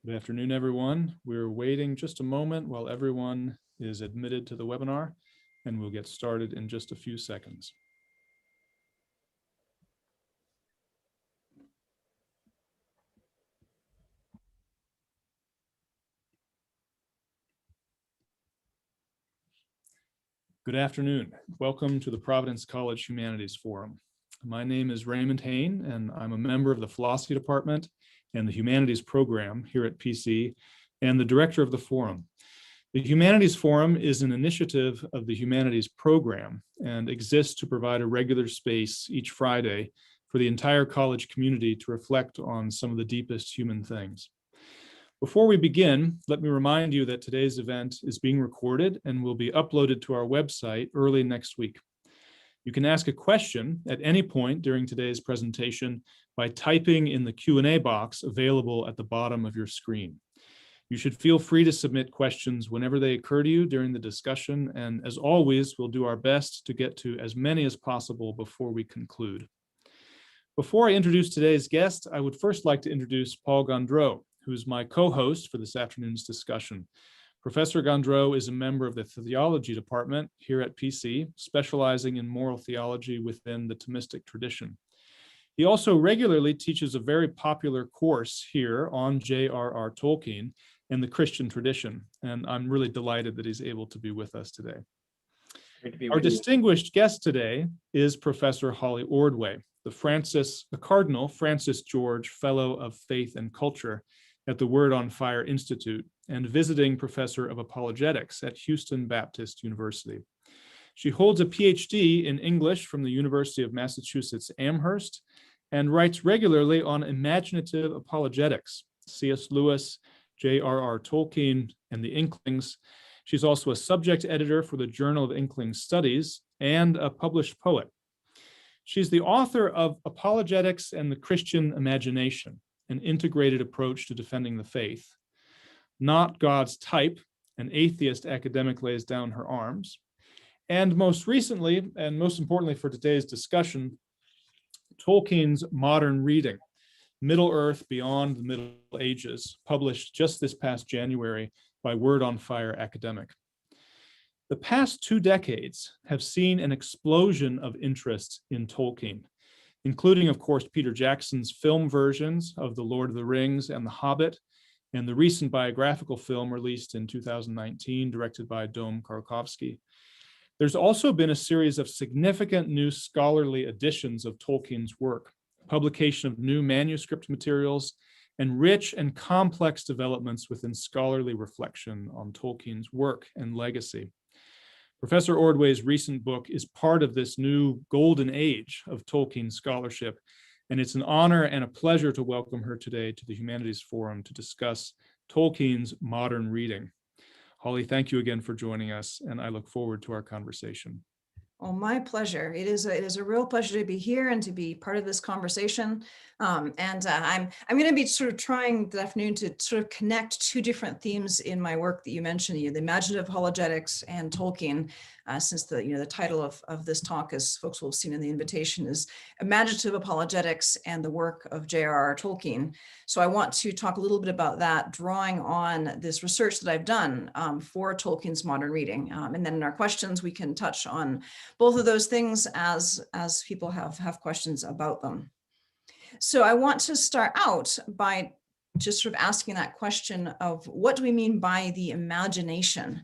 Good afternoon, everyone. We're waiting just a moment while everyone is admitted to the webinar, and we'll get started in just a few seconds. Good afternoon. Welcome to the Providence College Humanities Forum. My name is Raymond Hain, and I'm a member of the Philosophy Department and the Humanities Program here at PC, and the director of the forum. The Humanities Forum is an initiative of the Humanities Program and exists to provide a regular space each Friday for the entire college community to reflect on some of the deepest human things. Before we begin, let me remind you that today's event is being recorded and will be uploaded to our website early next week. You can ask a question at any point during today's presentation by typing in the Q&A box available at the bottom of your screen. You should feel free to submit questions whenever they occur to you during the discussion, and as always, we'll do our best to get to as many as possible before we conclude. Before I introduce today's guest, I would first like to introduce Paul Gondreau, who is my co-host for this afternoon's discussion. Professor Gondreau is a member of the theology department here at PC, specializing in moral theology within the Thomistic tradition. He also regularly teaches a very popular course here on J.R.R. Tolkien and the Christian tradition, and I'm really delighted that he's able to be with us today. Our distinguished guest today is Professor Holly Ordway, the Cardinal Francis George Fellow of Faith and Culture at the Word on Fire Institute and visiting professor of apologetics at Houston Baptist University. She holds a PhD in English from the University of Massachusetts Amherst and writes regularly on imaginative apologetics, C.S. Lewis, J.R.R. Tolkien, and the Inklings. She's also a subject editor for the Journal of Inklings Studies and a published poet. She's the author of Apologetics and the Christian Imagination, an integrated approach to defending the faith. Not God's Type, an atheist academic lays down her arms. And most recently, and most importantly for today's discussion, Tolkien's Modern Reading, Middle-earth Beyond the Middle Ages, published just this past January by Word on Fire Academic. The past 2 decades have seen an explosion of interest in Tolkien, including, of course, Peter Jackson's film versions of The Lord of the Rings and The Hobbit, and the recent biographical film released in 2019, directed by Dom Karkovsky. There's also been a series of significant new scholarly editions of Tolkien's work, publication of new manuscript materials, and rich and complex developments within scholarly reflection on Tolkien's work and legacy. Professor Ordway's recent book is part of this new golden age of Tolkien scholarship, and it's an honor and a pleasure to welcome her today to the Humanities Forum to discuss Tolkien's Modern Reading. Holly, thank you again for joining us, and I look forward to our conversation. Oh, my pleasure. It is a real pleasure to be here and to be part of this conversation. I'm going to be sort of trying this afternoon to sort of connect 2 different themes in my work that you mentioned, the imaginative apologetics and Tolkien, since the title of this talk, as folks will have seen in the invitation, is Imaginative Apologetics and the Work of J.R.R. Tolkien. So I want to talk a little bit about that, drawing on this research that I've done for Tolkien's Modern Reading. And then in our questions, we can touch on both of those things as people have questions about them. So I want to start out by just sort of asking that question of what do we mean by the imagination?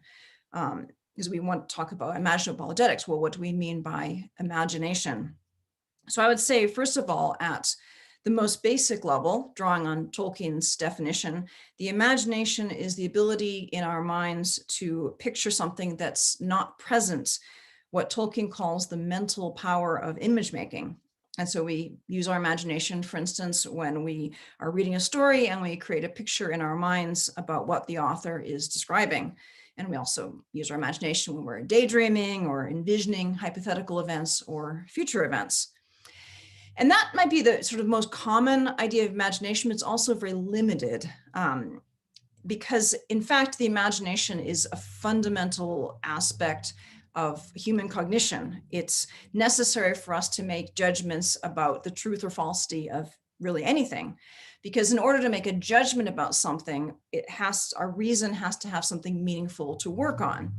Because we want to talk about imaginative apologetics. Well, what do we mean by imagination? So I would say, first of all, at the most basic level, drawing on Tolkien's definition, the imagination is the ability in our minds to picture something that's not present, what Tolkien calls the mental power of image making. And so we use our imagination, for instance, when we are reading a story and we create a picture in our minds about what the author is describing. And we also use our imagination when we're daydreaming or envisioning hypothetical events or future events. And that might be the sort of most common idea of imagination, but it's also very limited because, in fact, the imagination is a fundamental aspect of human cognition. It's necessary for us to make judgments about the truth or falsity of really anything. Because in order to make a judgment about something, our reason has to have something meaningful to work on.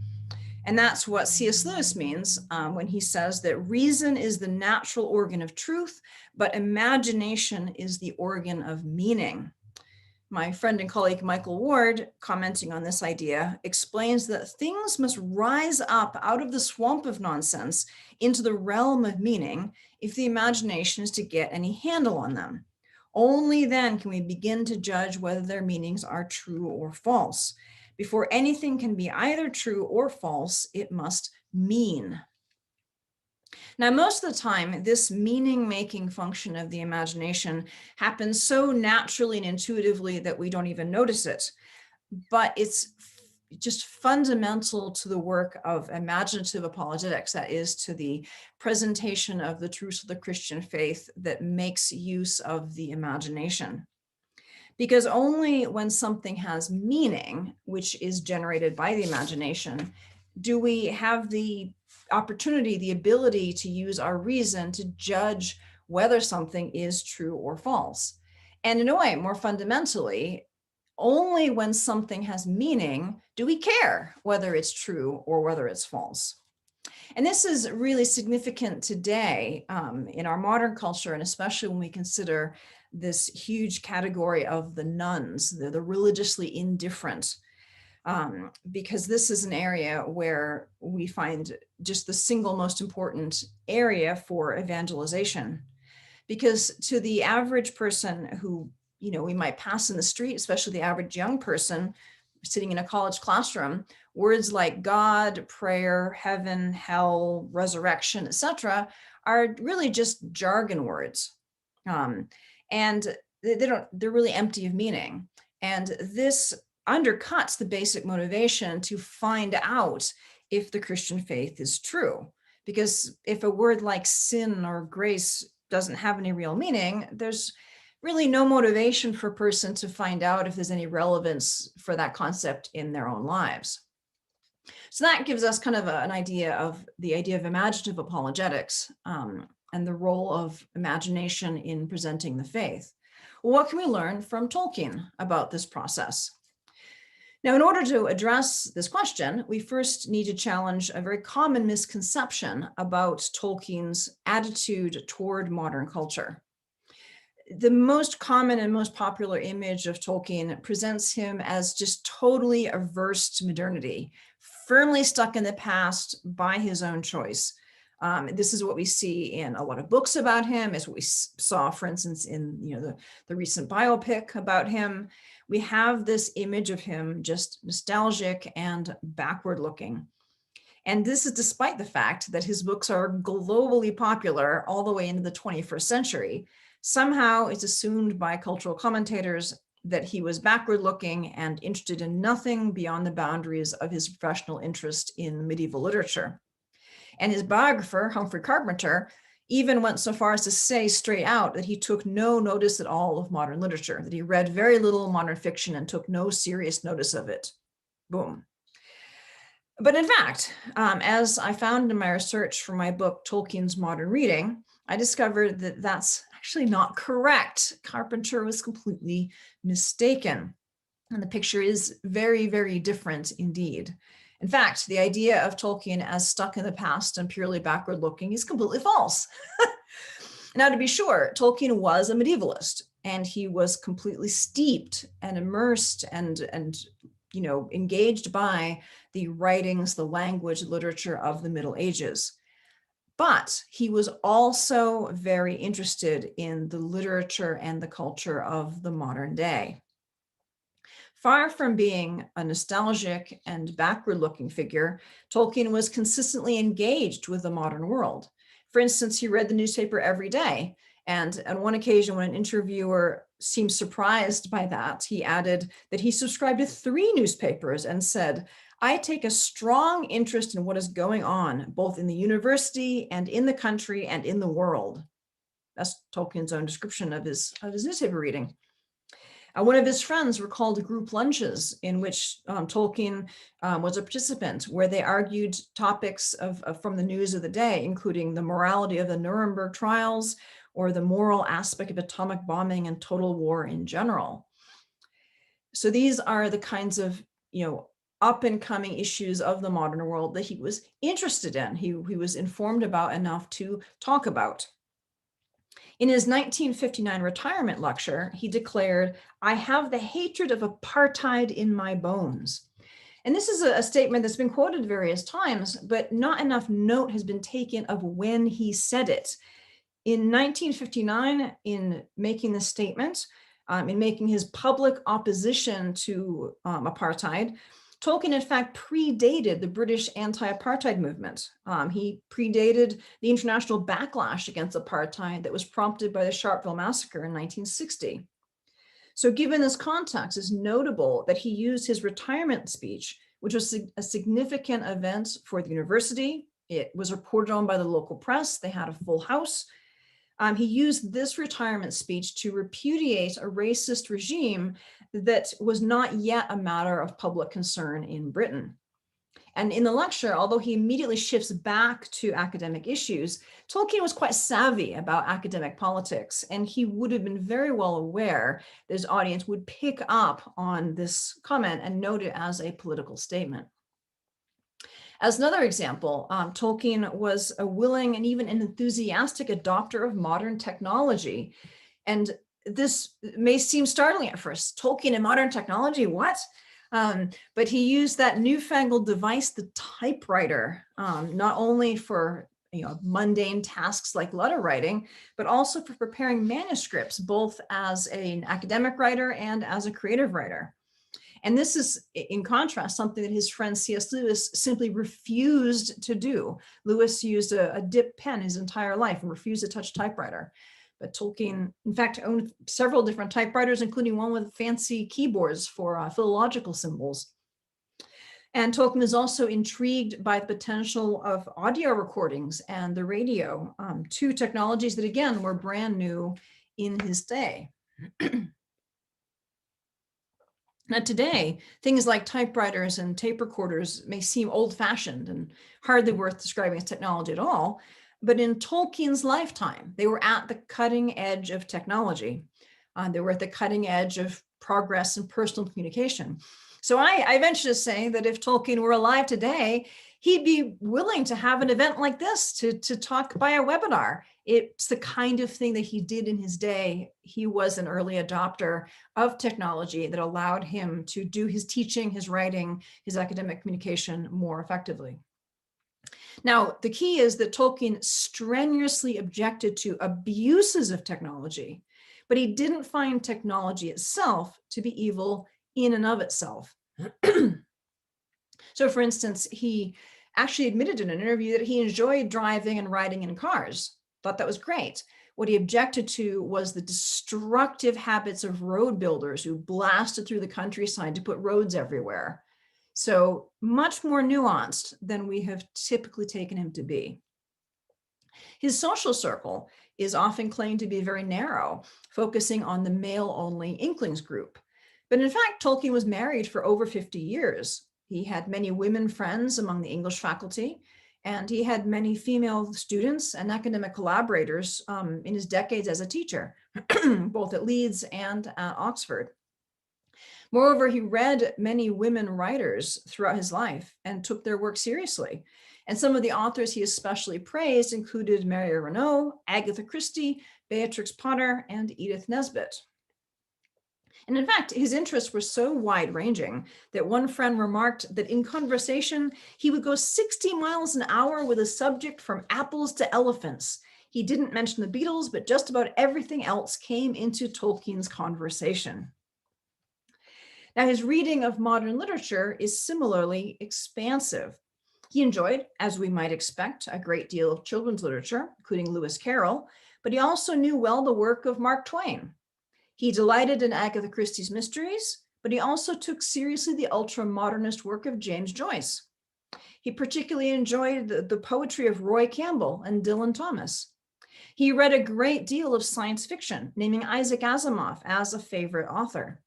And that's what C.S. Lewis means when he says that reason is the natural organ of truth, but imagination is the organ of meaning. My friend and colleague Michael Ward, commenting on this idea, explains that things must rise up out of the swamp of nonsense into the realm of meaning if the imagination is to get any handle on them. Only then can we begin to judge whether their meanings are true or false. Before anything can be either true or false, it must mean. Now, most of the time, this meaning-making function of the imagination happens so naturally and intuitively that we don't even notice it. But it's just fundamental to the work of imaginative apologetics, that is, to the presentation of the truths of the Christian faith that makes use of the imagination. Because only when something has meaning, which is generated by the imagination, do we have the opportunity, the ability to use our reason to judge whether something is true or false. And in a way, more fundamentally, only when something has meaning do we care whether it's true or whether it's false. And this is really significant today in our modern culture, and especially when we consider this huge category of the nones, the religiously indifferent, because this is an area where we find just the single most important area for evangelization. Because to the average person who, we might pass in the street, especially the average young person sitting in a college classroom, words like God, prayer, heaven, hell, resurrection, etc., are really just jargon words. And they're really empty of meaning. And this undercuts the basic motivation to find out if the Christian faith is true. Because if a word like sin or grace doesn't have any real meaning, there's really no motivation for a person to find out if there's any relevance for that concept in their own lives. So that gives us kind of an idea of the idea of imaginative apologetics and the role of imagination in presenting the faith. Well, what can we learn from Tolkien about this process? Now, in order to address this question, we first need to challenge a very common misconception about Tolkien's attitude toward modern culture. The most common and most popular image of Tolkien presents him as just totally averse to modernity, firmly stuck in the past by his own choice. This is what we see in a lot of books about him, is what we saw, for instance, in the recent biopic about him. We have this image of him just nostalgic and backward looking. And this is despite the fact that his books are globally popular all the way into the 21st century. Somehow it's assumed by cultural commentators that he was backward looking and interested in nothing beyond the boundaries of his professional interest in medieval literature. And his biographer, Humphrey Carpenter, even went so far as to say straight out that he took no notice at all of modern literature, that he read very little modern fiction and took no serious notice of it. Boom. But in fact, as I found in my research for my book, Tolkien's Modern Reading, I discovered that that's actually not correct. Carpenter was completely mistaken. And the picture is very, very different indeed. In fact, the idea of Tolkien as stuck in the past and purely backward looking is completely false. Now, to be sure, Tolkien was a medievalist, and he was completely steeped and immersed and engaged by the writings, the language, literature of the Middle Ages. But he was also very interested in the literature and the culture of the modern day. Far from being a nostalgic and backward-looking figure, Tolkien was consistently engaged with the modern world. For instance, he read the newspaper every day. And on one occasion, when an interviewer seemed surprised by that, he added that he subscribed to 3 newspapers and said, "I take a strong interest in what is going on, both in the university and in the country and in the world." That's Tolkien's own description of his newspaper reading. One of his friends recalled group lunches in which Tolkien was a participant, where they argued topics from the news of the day, including the morality of the Nuremberg trials, or the moral aspect of atomic bombing and total war in general. So these are the kinds of, up and coming issues of the modern world that he was interested in. He was informed about enough to talk about. In his 1959 retirement lecture, he declared, "I have the hatred of apartheid in my bones." And this is a statement that's been quoted various times, but not enough note has been taken of when he said it. In 1959, in making this statement, in making his public opposition to apartheid, Tolkien, in fact, predated the British anti-apartheid movement. He predated the international backlash against apartheid that was prompted by the Sharpeville massacre in 1960. So given this context, it's notable that he used his retirement speech, which was a significant event for the university. It was reported on by the local press. They had a full house. He used this retirement speech to repudiate a racist regime that was not yet a matter of public concern in Britain. And in the lecture, although he immediately shifts back to academic issues, Tolkien was quite savvy about academic politics, and he would have been very well aware that his audience would pick up on this comment and note it as a political statement. As another example, Tolkien was a willing and even an enthusiastic adopter of modern technology. And this may seem startling at first. Tolkien and modern technology, what? But he used that newfangled device, the typewriter, not only for mundane tasks like letter writing, but also for preparing manuscripts, both as an academic writer and as a creative writer. And this is, in contrast, something that his friend C.S. Lewis simply refused to do. Lewis used a dip pen his entire life and refused to touch typewriter. But Tolkien, in fact, owned several different typewriters, including one with fancy keyboards for philological symbols. And Tolkien is also intrigued by the potential of audio recordings and the radio, two technologies that, again, were brand new in his day. Now today, things like typewriters and tape recorders may seem old-fashioned and hardly worth describing as technology at all, but in Tolkien's lifetime, they were at the cutting edge of technology. They were at the cutting edge of progress in personal communication. So I venture to say that if Tolkien were alive today, he'd be willing to have an event like this to talk by a webinar. It's the kind of thing that he did in his day. He was an early adopter of technology that allowed him to do his teaching, his writing, his academic communication more effectively. Now, the key is that Tolkien strenuously objected to abuses of technology, but he didn't find technology itself to be evil in and of itself. So, for instance, he actually admitted in an interview that he enjoyed driving and riding in cars, thought that was great. What he objected to was the destructive habits of road builders who blasted through the countryside to put roads everywhere. So much more nuanced than we have typically taken him to be. His social circle is often claimed to be very narrow, focusing on the male-only Inklings group. But in fact, Tolkien was married for over 50 years. He had many women friends among the English faculty, and he had many female students and academic collaborators in his decades as a teacher, both at Leeds and at Oxford. Moreover, he read many women writers throughout his life and took their work seriously. And some of the authors he especially praised included Mary Renault, Agatha Christie, Beatrix Potter, and Edith Nesbit. And in fact, his interests were so wide-ranging that one friend remarked that in conversation, he would go 60 miles an hour with a subject from apples to elephants. He didn't mention the Beatles, but just about everything else came into Tolkien's conversation. Now, his reading of modern literature is similarly expansive. He enjoyed, as we might expect, a great deal of children's literature, including Lewis Carroll, but he also knew well the work of Mark Twain. He delighted in Agatha Christie's mysteries, but he also took seriously the ultra-modernist work of James Joyce. He particularly enjoyed the poetry of Roy Campbell and Dylan Thomas. He read a great deal of science fiction, naming Isaac Asimov as a favorite author.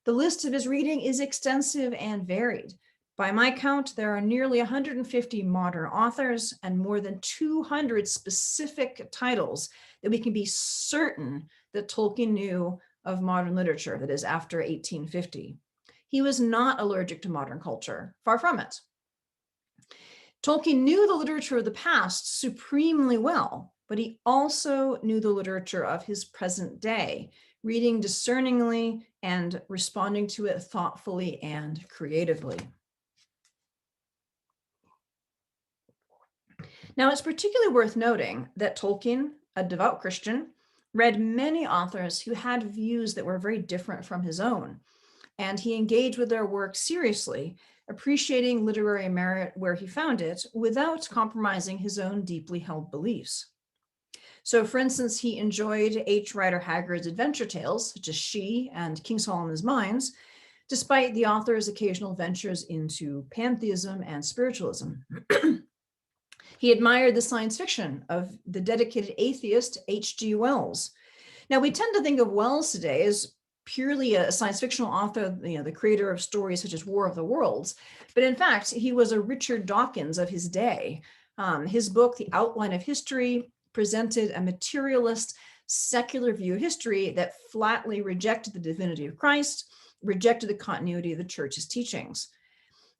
The list of his reading is extensive and varied, By my count, there are nearly 150 modern authors and more than 200 specific titles that we can be certain that Tolkien knew of modern literature, that is, after 1850. He was not allergic to modern culture, far from it. Tolkien knew the literature of the past supremely well, but he also knew the literature of his present day, reading discerningly and responding to it thoughtfully and creatively. Now, it's particularly worth noting that Tolkien, a devout Christian, read many authors who had views that were very different from his own, and he engaged with their work seriously, appreciating literary merit where he found it without compromising his own deeply held beliefs. So, for instance, he enjoyed H. Rider Haggard's adventure tales, such as She and King Solomon's Mines, despite the author's occasional ventures into pantheism and spiritualism. He admired the science fiction of the dedicated atheist H.G. Wells. Now, we tend to think of Wells today as purely a science fictional author, the creator of stories such as War of the Worlds. But in fact, he was a Richard Dawkins of his day. His book, The Outline of History, presented a materialist, secular view of history that flatly rejected the divinity of Christ, rejected the continuity of the church's teachings.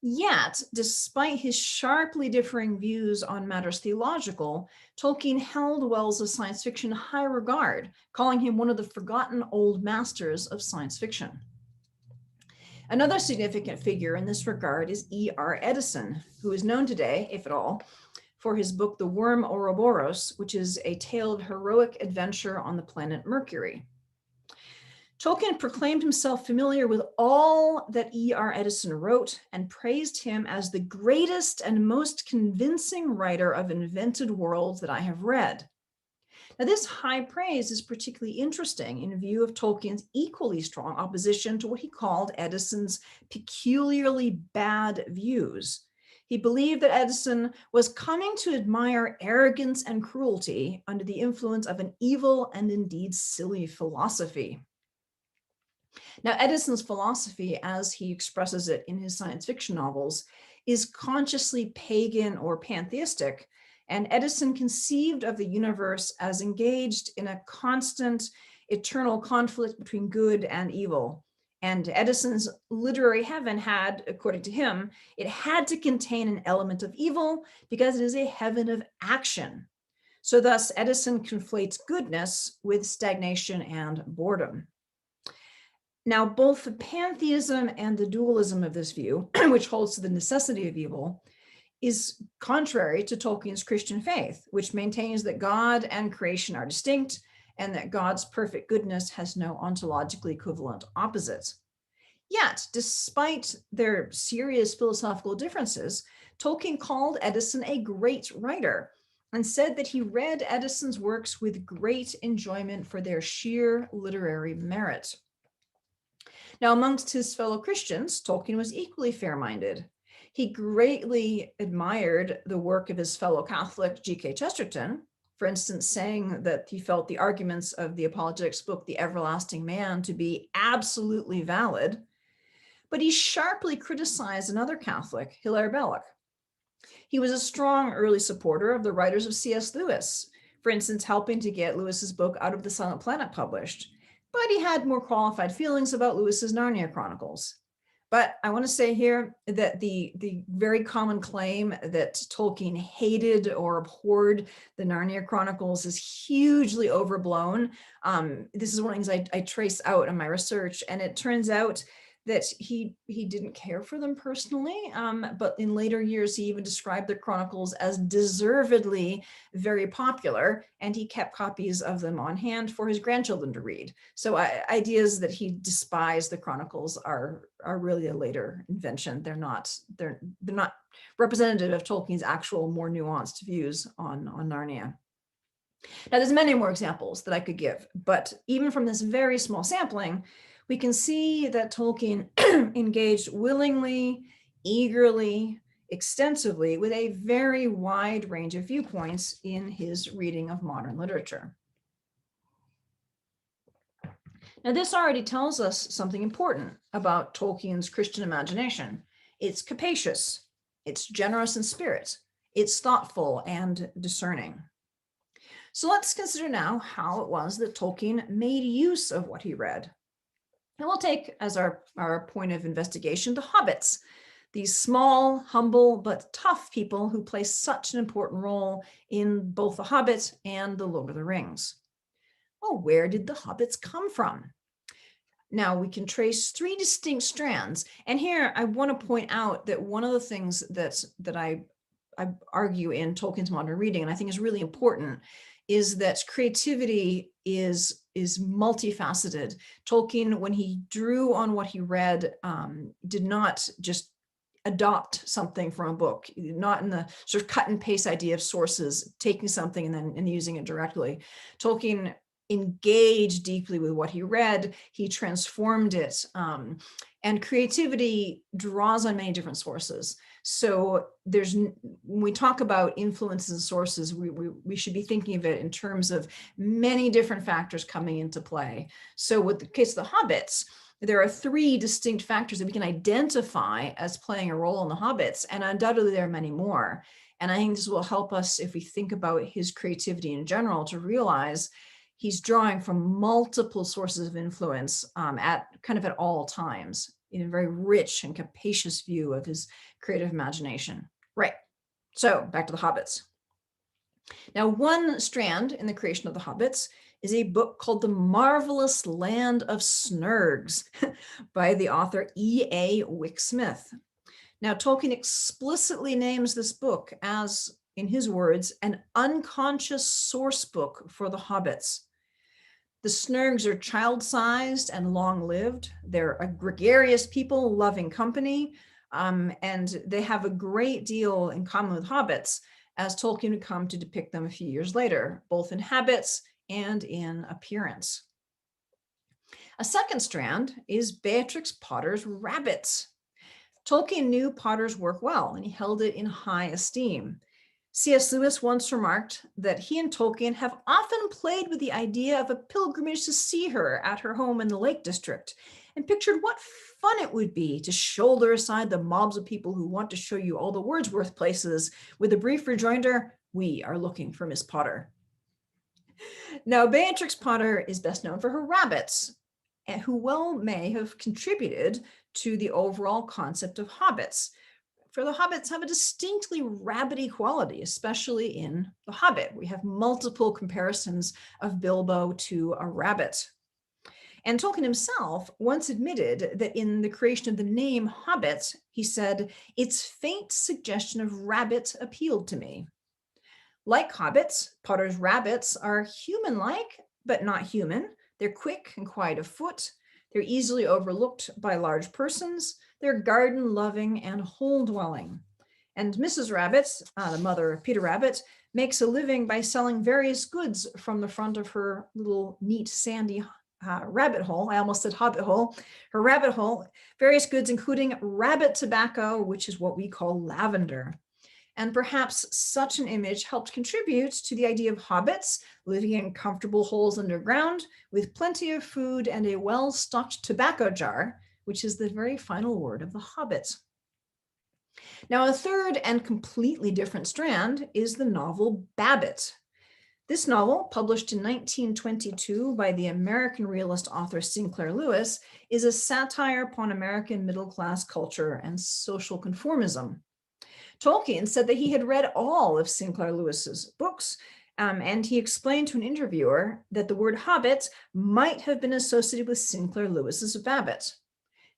Yet, despite his sharply differing views on matters theological, Tolkien held Wells' science fiction in high regard, calling him one of the forgotten old masters of science fiction. Another significant figure in this regard is E.R. Edison, who is known today, if at all, for his book, The Worm Ouroboros, which is a tale of heroic adventure on the planet Mercury. Tolkien proclaimed himself familiar with all that E.R. Edison wrote and praised him as the greatest and most convincing writer of invented worlds that I have read. Now, this high praise is particularly interesting in view of Tolkien's equally strong opposition to what he called Edison's peculiarly bad views. He believed that Edison was coming to admire arrogance and cruelty under the influence of an evil and indeed silly philosophy. Now, Edison's philosophy, as he expresses it in his science fiction novels, is consciously pagan or pantheistic, and Edison conceived of the universe as engaged in a constant, eternal conflict between good and evil. And Edison's literary heaven had, according to him, it had to contain an element of evil because it is a heaven of action. So thus, Edison conflates goodness with stagnation and boredom. Now, both the pantheism and the dualism of this view, which holds to the necessity of evil, is contrary to Tolkien's Christian faith, which maintains that God and creation are distinct and that God's perfect goodness has no ontologically equivalent opposites. Yet, despite their serious philosophical differences, Tolkien called Edison a great writer and said that he read Edison's works with great enjoyment for their sheer literary merit. Now, amongst his fellow Christians, Tolkien was equally fair-minded. He greatly admired the work of his fellow Catholic G.K. Chesterton, for instance, saying that he felt the arguments of the Apologetics book, The Everlasting Man, to be absolutely valid. But he sharply criticized another Catholic, Hilaire Belloc. He was a strong early supporter of the writers of C.S. Lewis, for instance, helping to get Lewis's book Out of the Silent Planet published. But he had more qualified feelings about Lewis's Narnia Chronicles. But I want to say here that the very common claim that Tolkien hated or abhorred the Narnia Chronicles is hugely overblown. This is one of the things I trace out in my research, and it turns out that he didn't care for them personally, but in later years, he even described the Chronicles as deservedly very popular, and he kept copies of them on hand for his grandchildren to read. So ideas that he despised the Chronicles are really a later invention. They're not representative of Tolkien's actual more nuanced views on Narnia. Now, there's many more examples that I could give, but even from this very small sampling, we can see that Tolkien engaged willingly, eagerly, extensively with a very wide range of viewpoints in his reading of modern literature. Now, this already tells us something important about Tolkien's Christian imagination. It's capacious, it's generous in spirit, it's thoughtful and discerning. So let's consider now how it was that Tolkien made use of what he read. And we'll take as our point of investigation the hobbits, these small, humble, but tough people who play such an important role in both The Hobbit and The Lord of the Rings. Well, where did the hobbits come from? Now we can trace three distinct strands. And here I want to point out that one of the things that I argue in Tolkien's modern reading, and I think is really important, is that creativity is multifaceted. Tolkien, when he drew on what he read, did not just adopt something from a book, not in the sort of cut and paste idea of sources, taking something and using it directly. Tolkien engaged deeply with what he read, he transformed it, and creativity draws on many different sources. So when we talk about influences and sources, we should be thinking of it in terms of many different factors coming into play. So with the case of the hobbits, there are three distinct factors that we can identify as playing a role in the hobbits, and undoubtedly there are many more. And I think this will help us, if we think about his creativity in general, to realize he's drawing from multiple sources of influence at all times, in a very rich and capacious view of his creative imagination. Right, so back to the hobbits. Now, one strand in the creation of the hobbits is a book called The Marvelous Land of Snurgs by the author E.A. Wick-Smith. Now, Tolkien explicitly names this book as, in his words, an unconscious source book for the hobbits. The Snurgs are child-sized and long-lived. They're a gregarious people loving company, and they have a great deal in common with hobbits, as Tolkien would come to depict them a few years later, both in habits and in appearance. A second strand is Beatrix Potter's rabbits. Tolkien knew Potter's work well, and he held it in high esteem. C.S. Lewis once remarked that he and Tolkien have often played with the idea of a pilgrimage to see her at her home in the Lake District, and pictured what fun it would be to shoulder aside the mobs of people who want to show you all the Wordsworth places with a brief rejoinder, "We are looking for Miss Potter." Now, Beatrix Potter is best known for her rabbits, and who well may have contributed to the overall concept of hobbits. For the hobbits have a distinctly rabbity quality, especially in The Hobbit. We have multiple comparisons of Bilbo to a rabbit. And Tolkien himself once admitted that in the creation of the name Hobbit, he said, "Its faint suggestion of rabbit appealed to me." Like hobbits, Potter's rabbits are human-like, but not human. They're quick and quiet of foot. They're easily overlooked by large persons. They're garden-loving and hole-dwelling. And Mrs. Rabbit, the mother of Peter Rabbit, makes a living by selling various goods from the front of her little neat sandy rabbit hole. I almost said hobbit hole. Her rabbit hole, various goods including rabbit tobacco, which is what we call lavender. And perhaps such an image helped contribute to the idea of hobbits living in comfortable holes underground with plenty of food and a well-stocked tobacco jar, which is the very final word of The Hobbit. Now, a third and completely different strand is the novel Babbitt. This novel, published in 1922 by the American realist author Sinclair Lewis, is a satire upon American middle-class culture and social conformism. Tolkien said that he had read all of Sinclair Lewis's books, and he explained to an interviewer that the word hobbit might have been associated with Sinclair Lewis's Babbitt.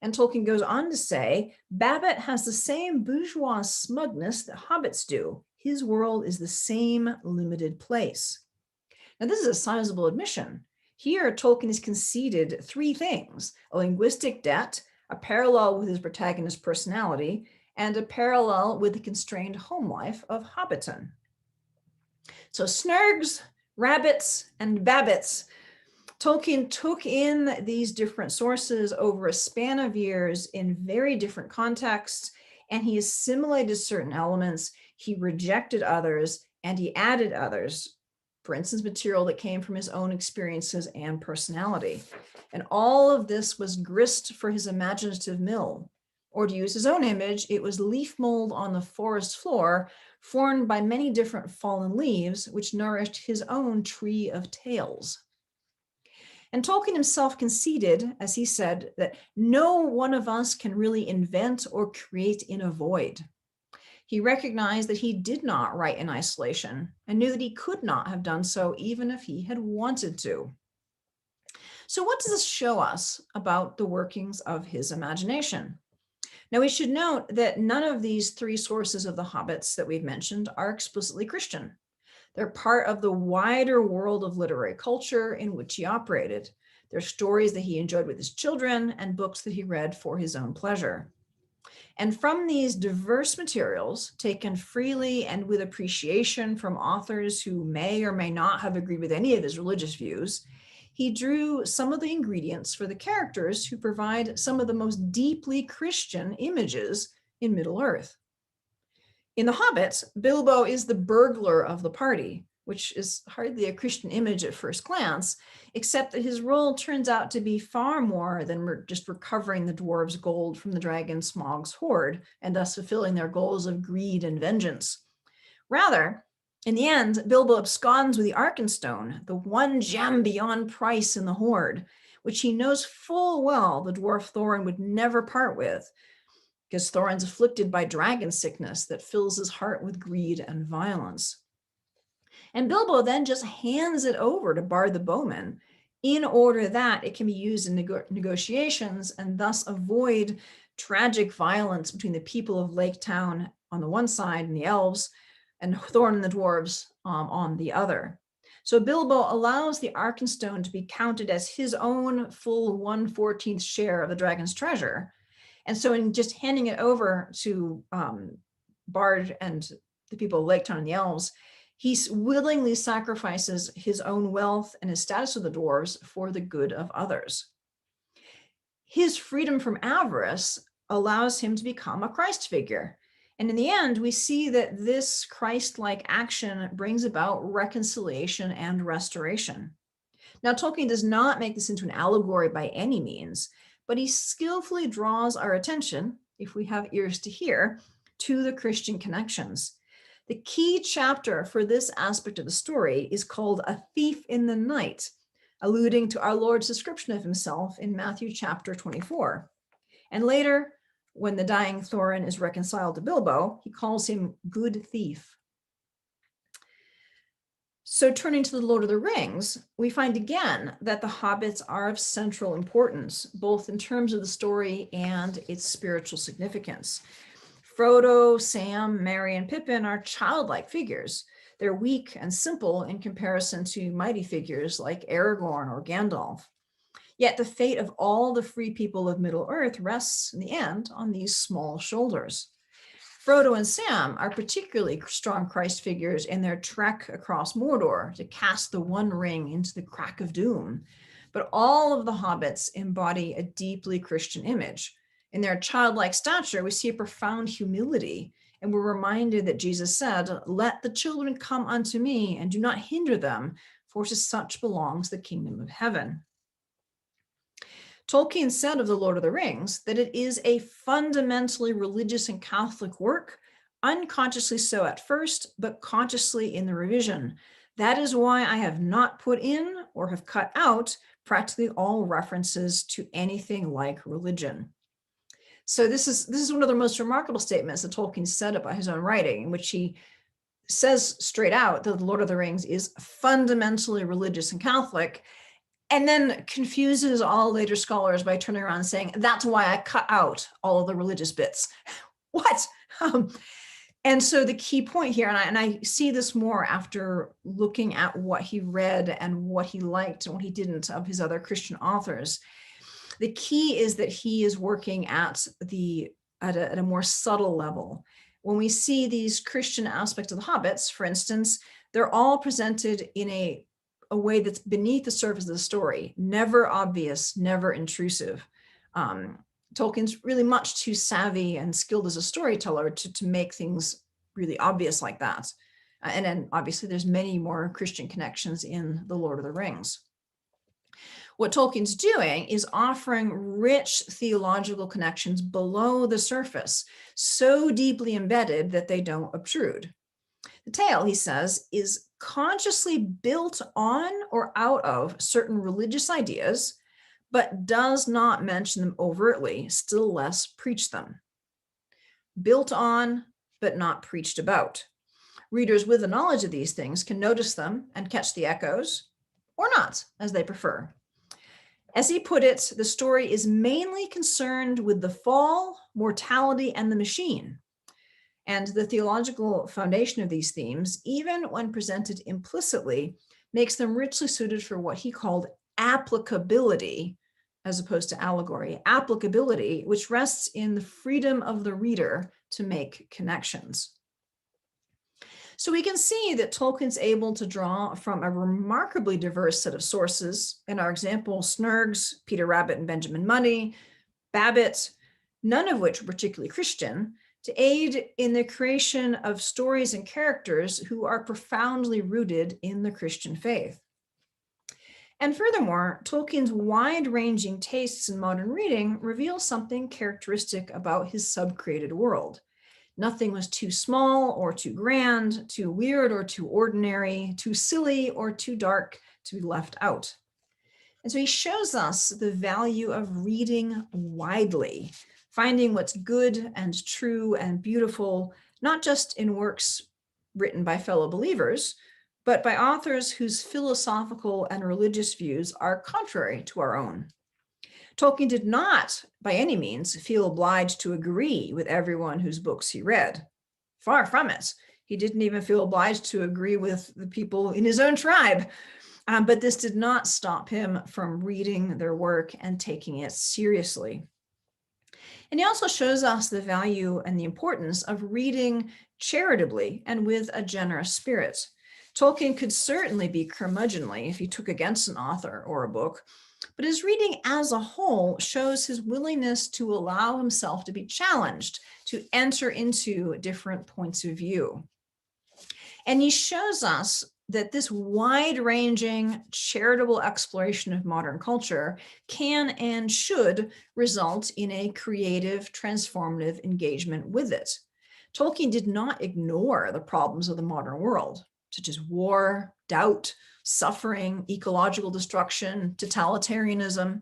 And Tolkien goes on to say, Babbitt has the same bourgeois smugness that hobbits do. His world is the same limited place. Now, this is a sizable admission. Here, Tolkien has conceded three things: a linguistic debt, a parallel with his protagonist's personality, and a parallel with the constrained home life of Hobbiton. So Snurgs, rabbits, and babbits. Tolkien took in these different sources over a span of years in very different contexts, and he assimilated certain elements, he rejected others, and he added others. For instance, material that came from his own experiences and personality. And all of this was grist for his imaginative mill, or to use his own image, it was leaf mold on the forest floor, formed by many different fallen leaves, which nourished his own tree of tales. And Tolkien himself conceded, as he said, that no one of us can really invent or create in a void. He recognized that he did not write in isolation and knew that he could not have done so even if he had wanted to. So what does this show us about the workings of his imagination? Now, we should note that none of these three sources of the hobbits that we've mentioned are explicitly Christian. They're part of the wider world of literary culture in which he operated. They're stories that he enjoyed with his children and books that he read for his own pleasure. And from these diverse materials, taken freely and with appreciation from authors who may or may not have agreed with any of his religious views, he drew some of the ingredients for the characters who provide some of the most deeply Christian images in Middle-earth. In The Hobbit, Bilbo is the burglar of the party, which is hardly a Christian image at first glance, except that his role turns out to be far more than just recovering the dwarves' gold from the dragon Smaug's hoard, and thus fulfilling their goals of greed and vengeance. Rather, in the end, Bilbo absconds with the Arkenstone, the one gem beyond price in the hoard, which he knows full well the dwarf Thorin would never part with, because Thorin's afflicted by dragon sickness that fills his heart with greed and violence. And Bilbo then just hands it over to Bard the Bowman in order that it can be used in negotiations and thus avoid tragic violence between the people of Lake Town on the one side and the elves, and Thorin and the dwarves on the other. So Bilbo allows the Arkenstone to be counted as his own full 1/14 share of the dragon's treasure. And so in just handing it over to Bard and the people of Lake Town and the elves, he willingly sacrifices his own wealth and his status with the dwarves for the good of others. His freedom from avarice allows him to become a Christ figure. And in the end, we see that this Christ-like action brings about reconciliation and restoration. Now, Tolkien does not make this into an allegory by any means, but he skillfully draws our attention, if we have ears to hear, to the Christian connections. The key chapter for this aspect of the story is called A Thief in the Night, alluding to our Lord's description of himself in Matthew chapter 24. And later, when the dying Thorin is reconciled to Bilbo, he calls him good thief. So turning to the Lord of the Rings, we find again that the hobbits are of central importance, both in terms of the story and its spiritual significance. Frodo, Sam, Merry, and Pippin are childlike figures. They're weak and simple in comparison to mighty figures like Aragorn or Gandalf. Yet the fate of all the free people of Middle-earth rests in the end on these small shoulders. Frodo and Sam are particularly strong Christ figures in their trek across Mordor to cast the One Ring into the crack of doom. But all of the hobbits embody a deeply Christian image. In their childlike stature, we see a profound humility, and we're reminded that Jesus said, "Let the children come unto me, and do not hinder them, for to such belongs the kingdom of heaven." Tolkien said of The Lord of the Rings that it is a fundamentally religious and Catholic work, unconsciously so at first, but consciously in the revision. That is why I have not put in or have cut out practically all references to anything like religion. So this is one of the most remarkable statements that Tolkien said about his own writing, in which he says straight out that The Lord of the Rings is fundamentally religious and Catholic, and then confuses all later scholars by turning around and saying, that's why I cut out all of the religious bits. What? And so the key point here, and I see this more after looking at what he read and what he liked and what he didn't of his other Christian authors, the key is that he is working at a more subtle level. When we see these Christian aspects of the hobbits, for instance, they're all presented in a way that's beneath the surface of the story, never obvious, never intrusive. Tolkien's really much too savvy and skilled as a storyteller to make things really obvious like that. And then obviously there's many more Christian connections in The Lord of the Rings. What Tolkien's doing is offering rich theological connections below the surface, so deeply embedded that they don't obtrude. The tale, he says, is consciously built on or out of certain religious ideas, but does not mention them overtly, still less preach them. Built on, but not preached about. Readers with a knowledge of these things can notice them and catch the echoes, or not, as they prefer. As he put it, the story is mainly concerned with the fall, mortality, and the machine. And the theological foundation of these themes, even when presented implicitly, makes them richly suited for what he called applicability, as opposed to allegory. Applicability, which rests in the freedom of the reader to make connections. So we can see that Tolkien's able to draw from a remarkably diverse set of sources. In our example, Snurgs, Peter Rabbit and Benjamin Money, Babbitt, none of which were particularly Christian, to aid in the creation of stories and characters who are profoundly rooted in the Christian faith. And furthermore, Tolkien's wide-ranging tastes in modern reading reveal something characteristic about his sub-created world. Nothing was too small or too grand, too weird or too ordinary, too silly or too dark to be left out. And so he shows us the value of reading widely, finding what's good and true and beautiful, not just in works written by fellow believers, but by authors whose philosophical and religious views are contrary to our own. Tolkien did not, by any means, feel obliged to agree with everyone whose books he read. Far from it. He didn't even feel obliged to agree with the people in his own tribe. But this did not stop him from reading their work and taking it seriously. And he also shows us the value and the importance of reading charitably and with a generous spirit. Tolkien could certainly be curmudgeonly if he took against an author or a book, but his reading as a whole shows his willingness to allow himself to be challenged, to enter into different points of view. And he shows us that this wide-ranging charitable exploration of modern culture can and should result in a creative, transformative engagement with it. Tolkien did not ignore the problems of the modern world, such as war, doubt, suffering, ecological destruction, totalitarianism.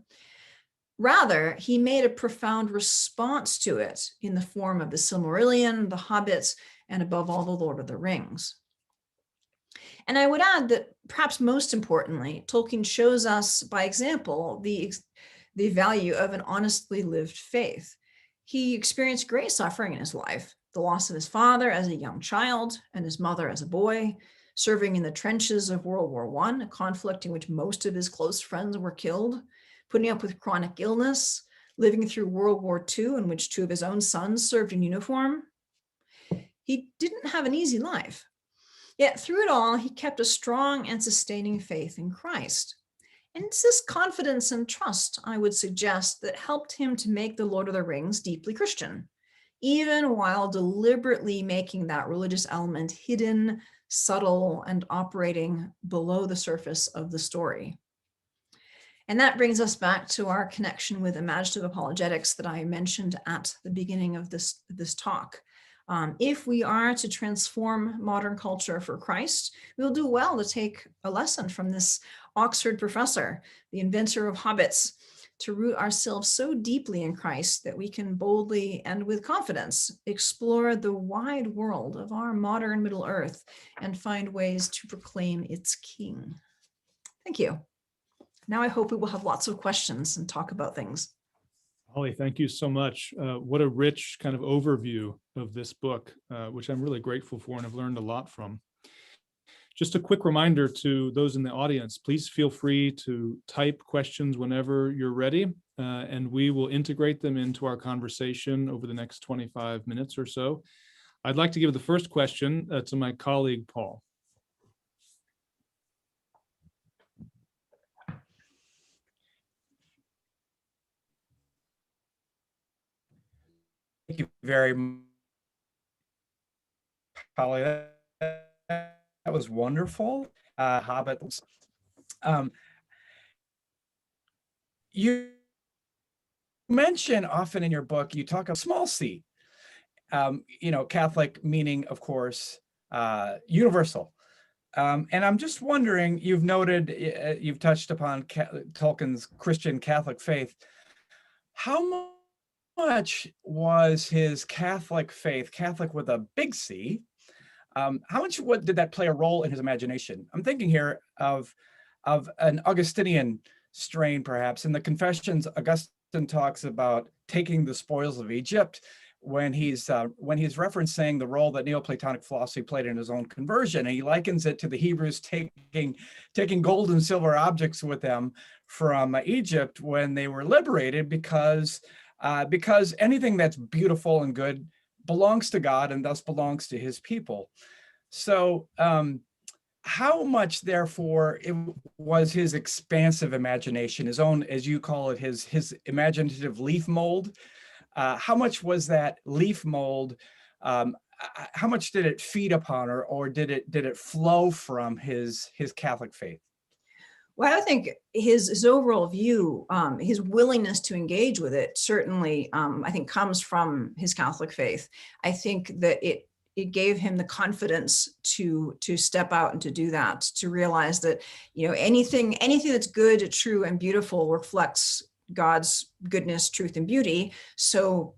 Rather, he made a profound response to it in the form of the Silmarillion, the Hobbits, and above all, the Lord of the Rings. And I would add that perhaps most importantly, Tolkien shows us by example the value of an honestly lived faith. He experienced great suffering in his life, the loss of his father as a young child and his mother as a boy, serving in the trenches of World War I, a conflict in which most of his close friends were killed, putting up with chronic illness, living through World War II, in which two of his own sons served in uniform. He didn't have an easy life. Yet through it all, he kept a strong and sustaining faith in Christ. And it's this confidence and trust, I would suggest, that helped him to make the Lord of the Rings deeply Christian, even while deliberately making that religious element hidden, subtle, and operating below the surface of the story. And that brings us back to our connection with imaginative apologetics that I mentioned at the beginning of this talk. If we are to transform modern culture for Christ, we'll do well to take a lesson from this Oxford professor, the inventor of hobbits, to root ourselves so deeply in Christ that we can boldly and with confidence explore the wide world of our modern Middle Earth and find ways to proclaim its King. Thank you. Now I hope we will have lots of questions and talk about things. Holly, thank you so much. What a rich kind of overview of this book, which I'm really grateful for and have learned a lot from. Just a quick reminder to those in the audience, please feel free to type questions whenever you're ready, and we will integrate them into our conversation over the next 25 minutes or so. I'd like to give the first question to my colleague, Paul. Thank you very much, Holly. That was wonderful. Hobbits. you mention often in your book, you talk of small c, Catholic meaning, of course, universal. And I'm just wondering, you've noted, you've touched upon Tolkien's Christian Catholic faith. How much was his Catholic faith, Catholic with a big C, what did that play a role in his imagination? I'm thinking here of an Augustinian strain, perhaps. In the Confessions, Augustine talks about taking the spoils of Egypt when he's referencing the role that Neoplatonic philosophy played in his own conversion, and he likens it to the Hebrews taking gold and silver objects with them from Egypt when they were liberated, because anything that's beautiful and good belongs to God and thus belongs to his people. So how much, therefore, it was his expansive imagination, his own, as you call it, his imaginative leaf mold? How much was that leaf mold? How much did it feed upon, or did it flow from his Catholic faith? Well, I think his overall view, his willingness to engage with it, certainly, I think, comes from his Catholic faith. I think that it gave him the confidence to step out and to do that, to realize that, anything that's good, true, and beautiful reflects God's goodness, truth, and beauty. So,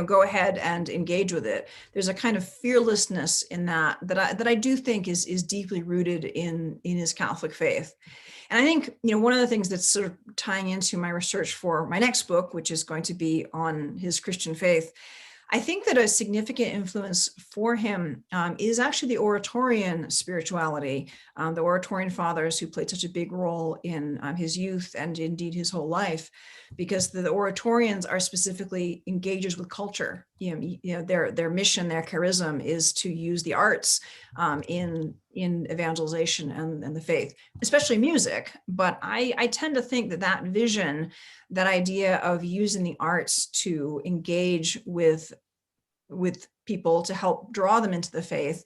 go ahead and engage with it. There's a kind of fearlessness in that I do think is deeply rooted in his Catholic faith. And I think, one of the things that's sort of tying into my research for my next book, which is going to be on his Christian faith, I think that a significant influence for him is actually the Oratorian spirituality, the Oratorian fathers who played such a big role in his youth and indeed his whole life, because the Oratorians are specifically engagers with culture. Their mission, their charism is to use the arts in evangelization and the faith, especially music. But I tend to think that vision, that idea of using the arts to engage with people to help draw them into the faith,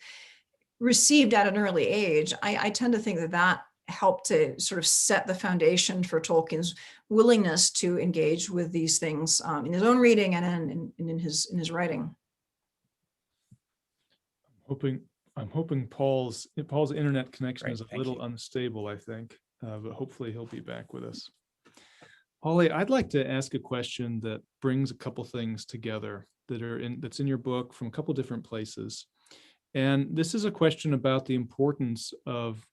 received at an early age, I tend to think that helped to sort of set the foundation for Tolkien's willingness to engage with these things in his own reading and in his writing. I'm hoping Paul's internet connection Right, is a little you. unstable, I think, but hopefully he'll be back with us. Holly, I'd like to ask a question that brings a couple things together that's in your book from a couple different places. And this is a question about the importance of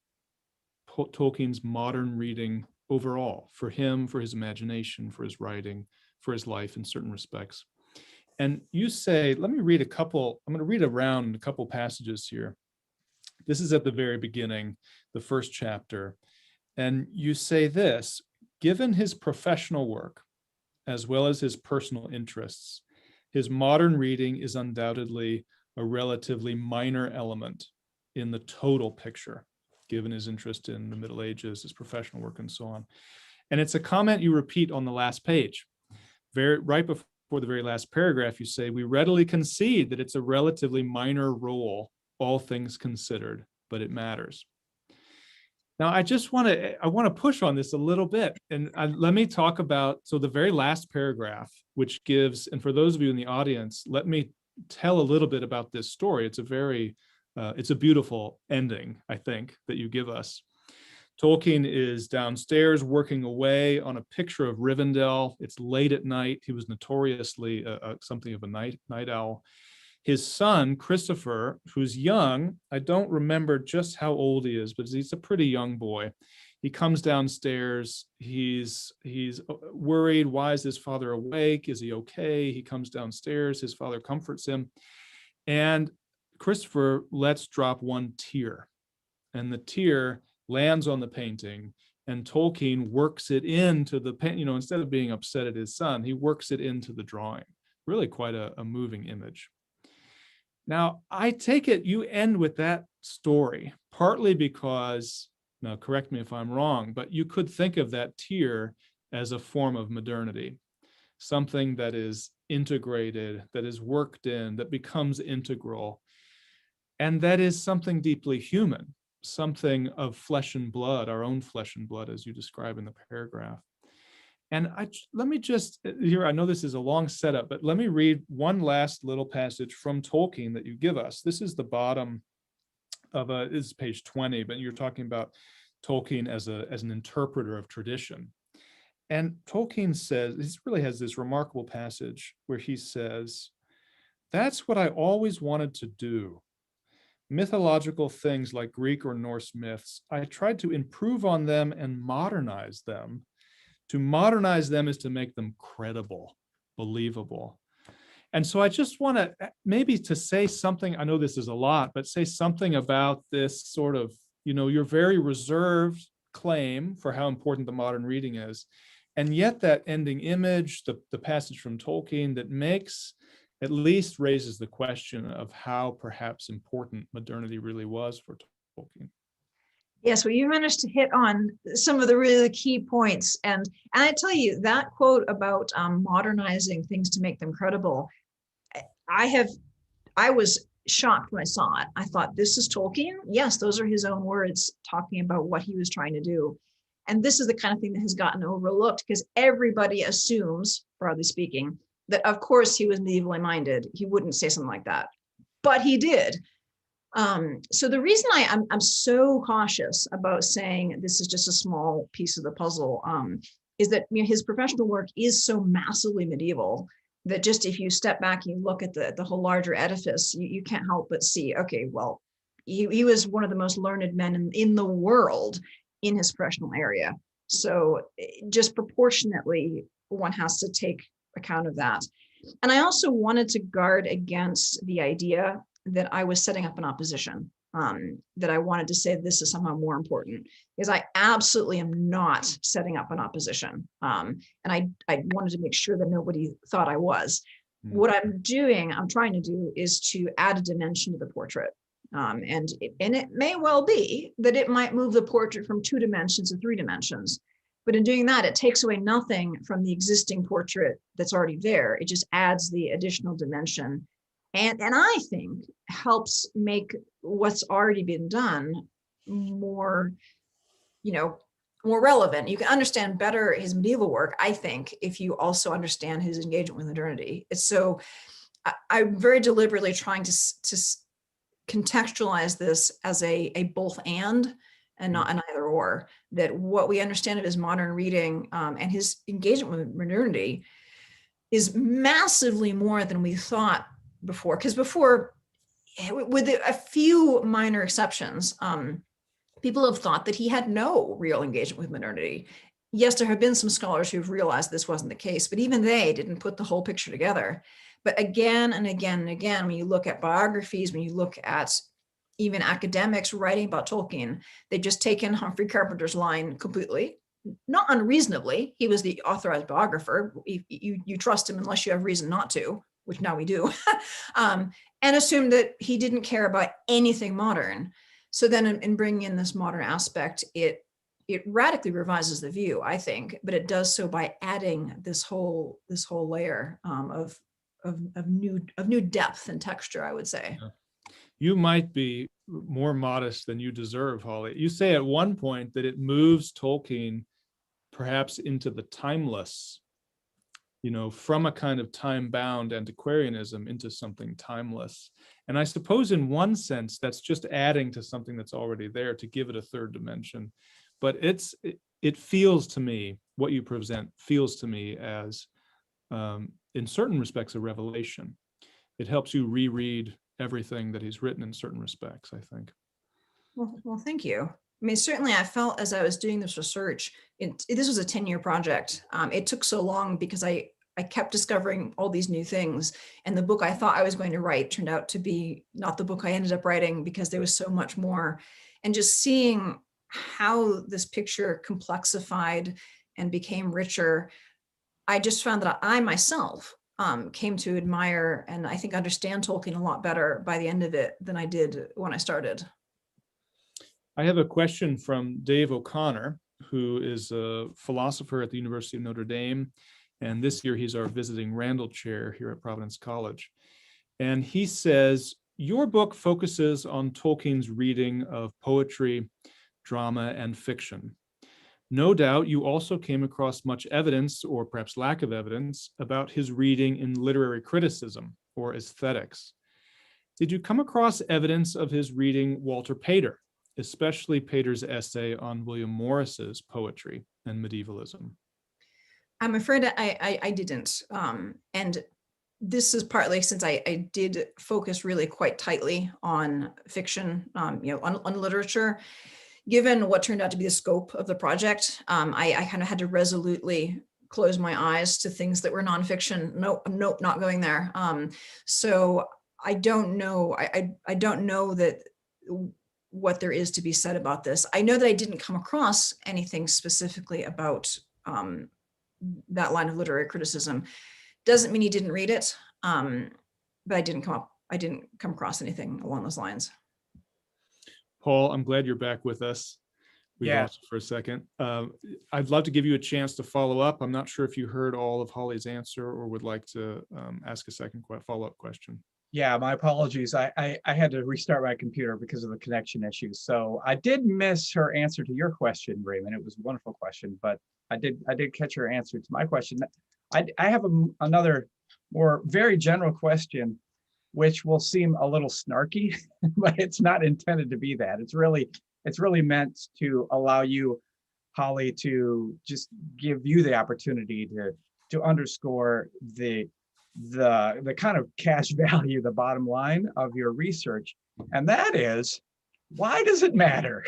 Tolkien's modern reading overall, for him, for his imagination, for his writing, for his life in certain respects. And you say, I'm going to read around a couple passages here. This is at the very beginning, the first chapter. And you say this: given his professional work, as well as his personal interests, his modern reading is undoubtedly a relatively minor element in the total picture, given his interest in the Middle Ages, his professional work, and so on. And it's a comment you repeat on the last page. Right before the very last paragraph, you say, we readily concede that it's a relatively minor role, all things considered, but it matters. Now, I want to push on this a little bit, and let me talk about, the very last paragraph, which gives, and for those of you in the audience, let me tell a little bit about this story. It's a beautiful ending, I think, that you give us. Tolkien is downstairs working away on a picture of Rivendell. It's late at night. He was notoriously something of a night owl. His son, Christopher, who's young, I don't remember just how old he is, but he's a pretty young boy. He comes downstairs. He's worried. Why is his father awake? Is he okay? He comes downstairs. His father comforts him. And Christopher lets drop one tear. And the tear lands on the painting. And Tolkien works it into the paint, instead of being upset at his son, he works it into the drawing. Really quite a moving image. Now, I take it you end with that story, partly because, now correct me if I'm wrong, but you could think of that tear as a form of modernity, something that is integrated, that is worked in, that becomes integral, and that is something deeply human, something of flesh and blood, our own flesh and blood, as you describe in the paragraph. And let me just here, I know this is a long setup, but let me read one last little passage from Tolkien that you give us. This is the bottom of this is page 20, but you're talking about Tolkien as an interpreter of tradition. And Tolkien says, he really has this remarkable passage where he says, "That's what I always wanted to do. Mythological things like Greek or Norse myths, I tried to improve on them and modernize them. To modernize them is to make them credible, believable." And so I just want to maybe to say something, I know this is a lot, but say something about this sort of, your very reserved claim for how important the modern reading is. And yet that ending image, the passage from Tolkien that at least raises the question of how perhaps important modernity really was for Tolkien. Yes, well, you managed to hit on some of the really key points. And I tell you, that quote about modernizing things to make them credible, I was shocked when I saw it. I thought, this is Tolkien? Yes, those are his own words talking about what he was trying to do. And this is the kind of thing that has gotten overlooked because everybody assumes, broadly speaking, that of course he was medievally minded. He wouldn't say something like that, but he did. So the reason I'm so cautious about saying this is just a small piece of the puzzle is that his professional work is so massively medieval that just if you step back and you look at the whole larger edifice, you can't help but see, okay, well, he was one of the most learned men in the world in his professional area. So just proportionately, one has to take account of that. And I also wanted to guard against the idea that I was setting up an opposition, that I wanted to say this is somehow more important, because I absolutely am not setting up an opposition. And I wanted to make sure that nobody thought I was. What I'm trying to do is to add a dimension to the portrait. And it may well be that it might move the portrait from 2 dimensions to 3 dimensions. But in doing that, it takes away nothing from the existing portrait that's already there. It just adds the additional dimension. And I think helps make what's already been done more, more relevant. You can understand better his medieval work, I think, if you also understand his engagement with modernity. It's so I'm very deliberately trying to contextualize this as a both and not an either or, that what we understand of his modern reading and his engagement with modernity is massively more than we thought before. Because before, with a few minor exceptions, people have thought that he had no real engagement with modernity. Yes, there have been some scholars who've realized this wasn't the case, but even they didn't put the whole picture together. But again and again and again, when you look at biographies, when you look at even academics writing about Tolkien, they've just taken Humphrey Carpenter's line completely, not unreasonably. He was the authorized biographer. You trust him unless you have reason not to, which now we do, and assume that he didn't care about anything modern. So then in bringing in this modern aspect, it radically revises the view, I think, but it does so by adding this whole layer of new depth and texture, I would say. Yeah. You might be more modest than you deserve, Holly. You say at one point that it moves Tolkien perhaps into the timeless, from a kind of time-bound antiquarianism into something timeless. And I suppose in one sense, that's just adding to something that's already there to give it a third dimension. But it feels to me, what you present feels to me as, in certain respects, a revelation. It helps you reread everything that he's written in certain respects, I think. Well, thank you. I mean, certainly I felt as I was doing this research, this was a 10-year project. It took so long because I kept discovering all these new things. And the book I thought I was going to write turned out to be not the book I ended up writing because there was so much more. And just seeing how this picture complexified and became richer, I just found that I myself came to admire and I think understand Tolkien a lot better by the end of it than I did when I started. I have a question from Dave O'Connor, who is a philosopher at the University of Notre Dame. And this year he's our visiting Randall Chair here at Providence College. And he says, your book focuses on Tolkien's reading of poetry, drama, and fiction. No doubt you also came across much evidence, or perhaps lack of evidence, about his reading in literary criticism or aesthetics. Did you come across evidence of his reading Walter Pater, especially Pater's essay on William Morris's poetry and medievalism? I'm afraid I didn't. And this is partly since I did focus really quite tightly on fiction, on literature. Given what turned out to be the scope of the project, I kind of had to resolutely close my eyes to things that were nonfiction. Nope, not going there. So I don't know. I don't know that what there is to be said about this. I know that I didn't come across anything specifically about that line of literary criticism. Doesn't mean he didn't read it, but I didn't come across anything along those lines. Paul, I'm glad you're back with us. We Yeah. lost you for a second. I'd love to give you a chance to follow up. I'm not sure if you heard all of Holly's answer or would like to ask a second follow-up question. Yeah, my apologies. I had to restart my computer because of the connection issues. So I did miss her answer to your question, Raymond. It was a wonderful question, but I did catch her answer to my question. I have another more very general question, which will seem a little snarky, but it's not intended to be that. It's really meant to allow you, Holly, to just give you the opportunity to underscore the kind of cash value, the bottom line of your research. And that is, why does it matter?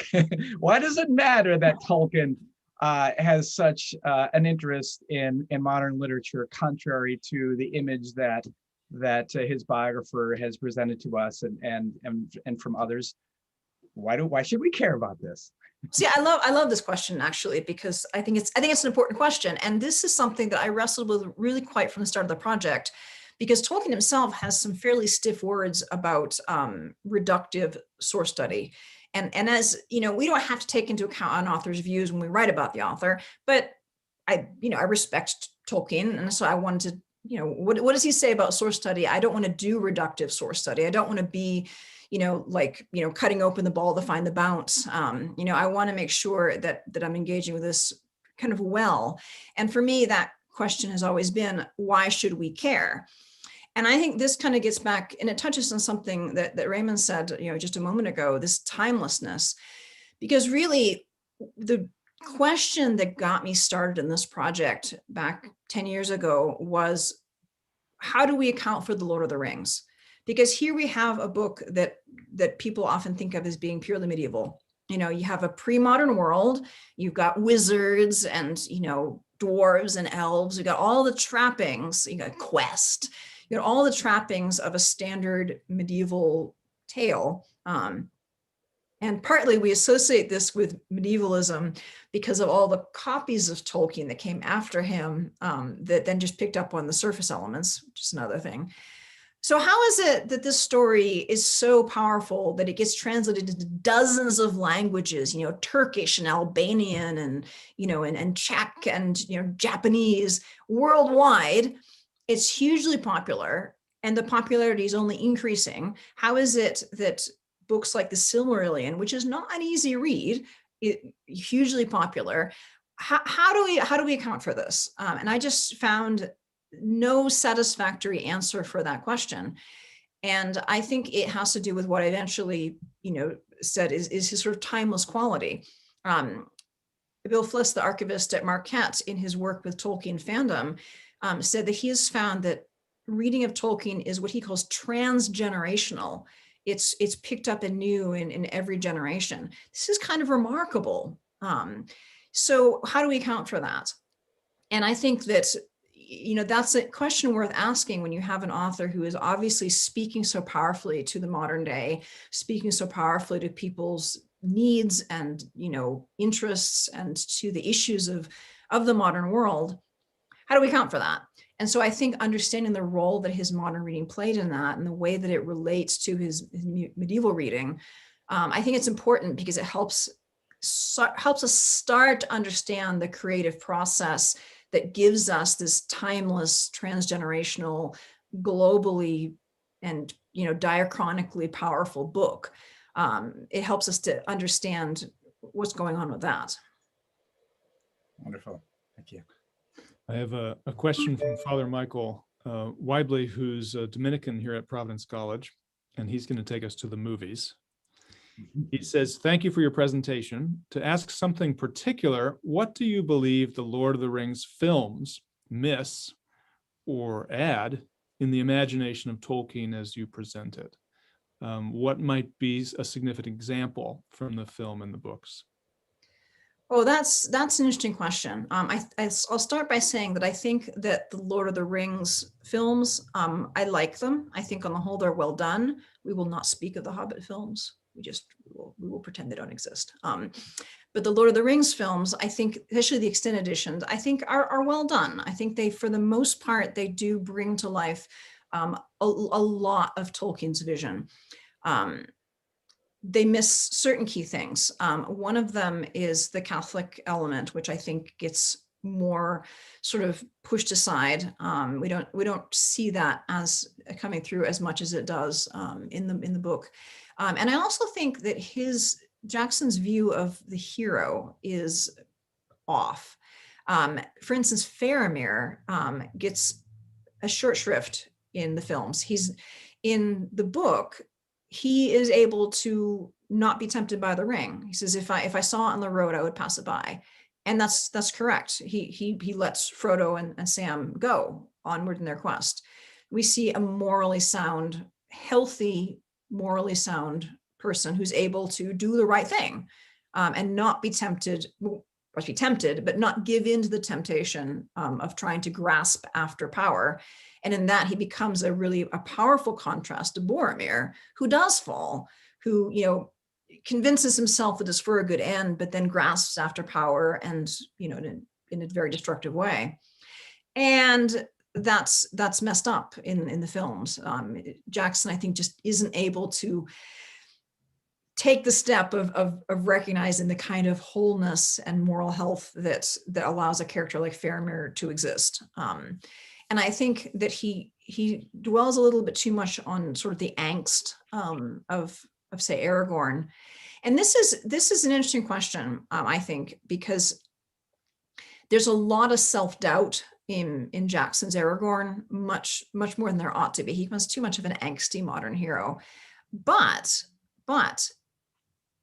Why does it matter that Tolkien has such an interest in modern literature, contrary to the image that his biographer has presented to us and from others? Why should we care about this? See, I love this question actually, because I think it's an important question. And this is something that I wrestled with really quite from the start of the project, because Tolkien himself has some fairly stiff words about reductive source study. And as you know, we don't have to take into account an author's views when we write about the author, but I respect Tolkien. And so I wanted to, what does he say about source study? I don't want to do reductive source study. I don't want to be cutting open the ball to find the bounce. I want to make sure that I'm engaging with this kind of well. And for me, that question has always been, why should we care? And I think this kind of gets back, and it touches on something that Raymond said, just a moment ago, this timelessness, because really the question that got me started in this project back 10 years ago was, how do we account for the Lord of the Rings? Because here we have a book that people often think of as being purely medieval. You have a pre-modern world, you've got wizards and, dwarves and elves, you got all the trappings, you got quest, you got all the trappings of a standard medieval tale. And partly we associate this with medievalism because of all the copies of Tolkien that came after him that then just picked up on the surface elements, which is another thing. So how is it that this story is so powerful that it gets translated into dozens of languages, Turkish and Albanian and, and Czech and, Japanese worldwide? It's hugely popular and the popularity is only increasing. How is it that books like the Silmarillion, which is not an easy read, hugely popular, how do we account for this? And I just found no satisfactory answer for that question. And I think it has to do with what I eventually, said is his sort of timeless quality. Bill Fliss, the archivist at Marquette, in his work with Tolkien fandom, said that he has found that reading of Tolkien is what he calls transgenerational. It's picked up anew in every generation. This is kind of remarkable. So how do we account for that? And I think that that's a question worth asking when you have an author who is obviously speaking so powerfully to the modern day, speaking so powerfully to people's needs and, interests and to the issues of the modern world. How do we account for that? And so I think understanding the role that his modern reading played in that and the way that it relates to his medieval reading, I think it's important because it helps us start to understand the creative process that gives us this timeless, transgenerational, globally, and diachronically powerful book. It helps us to understand what's going on with that. Wonderful. Thank you. I have a question from Father Michael Weibley, who's a Dominican here at Providence College, and he's going to take us to the movies. He says, thank you for your presentation. To ask something particular, what do you believe the Lord of the Rings films miss or add in the imagination of Tolkien as you present it? What might be a significant example from the film and the books? Oh, that's an interesting question. I'll start by saying that I think that the Lord of the Rings films, I like them. I think on the whole, they're well done. We will not speak of the Hobbit films. We will pretend they don't exist. But the Lord of the Rings films, I think, especially the extended editions, I think are well done. I think they, for the most part, they do bring to life a lot of Tolkien's vision. They miss certain key things. One of them is the Catholic element, which I think gets more sort of pushed aside. We don't see that as coming through as much as it does in the book. And I also think that Jackson's view of the hero is off. For instance, Faramir gets a short shrift in the films. In the book, he is able to not be tempted by the ring. He says, if I saw it on the road, I would pass it by. And that's correct. He lets Frodo and Sam go onward in their quest. We see a morally sound, healthy, morally sound person who's able to do the right thing and not be tempted, be tempted, but not give in to the temptation of trying to grasp after power. And in that, he becomes a powerful contrast to Boromir, who does fall, who, convinces himself that it's for a good end, but then grasps after power and, in a very destructive way. And that's messed up in the films. Jackson, I think, just isn't able to take the step of recognizing the kind of wholeness and moral health that allows a character like Faramir to exist. And I think that he dwells a little bit too much on sort of the angst of say Aragorn. And this is an interesting question, I think, because there's a lot of self-doubt in Jackson's Aragorn, much more than there ought to be. He becomes too much of an angsty modern hero. But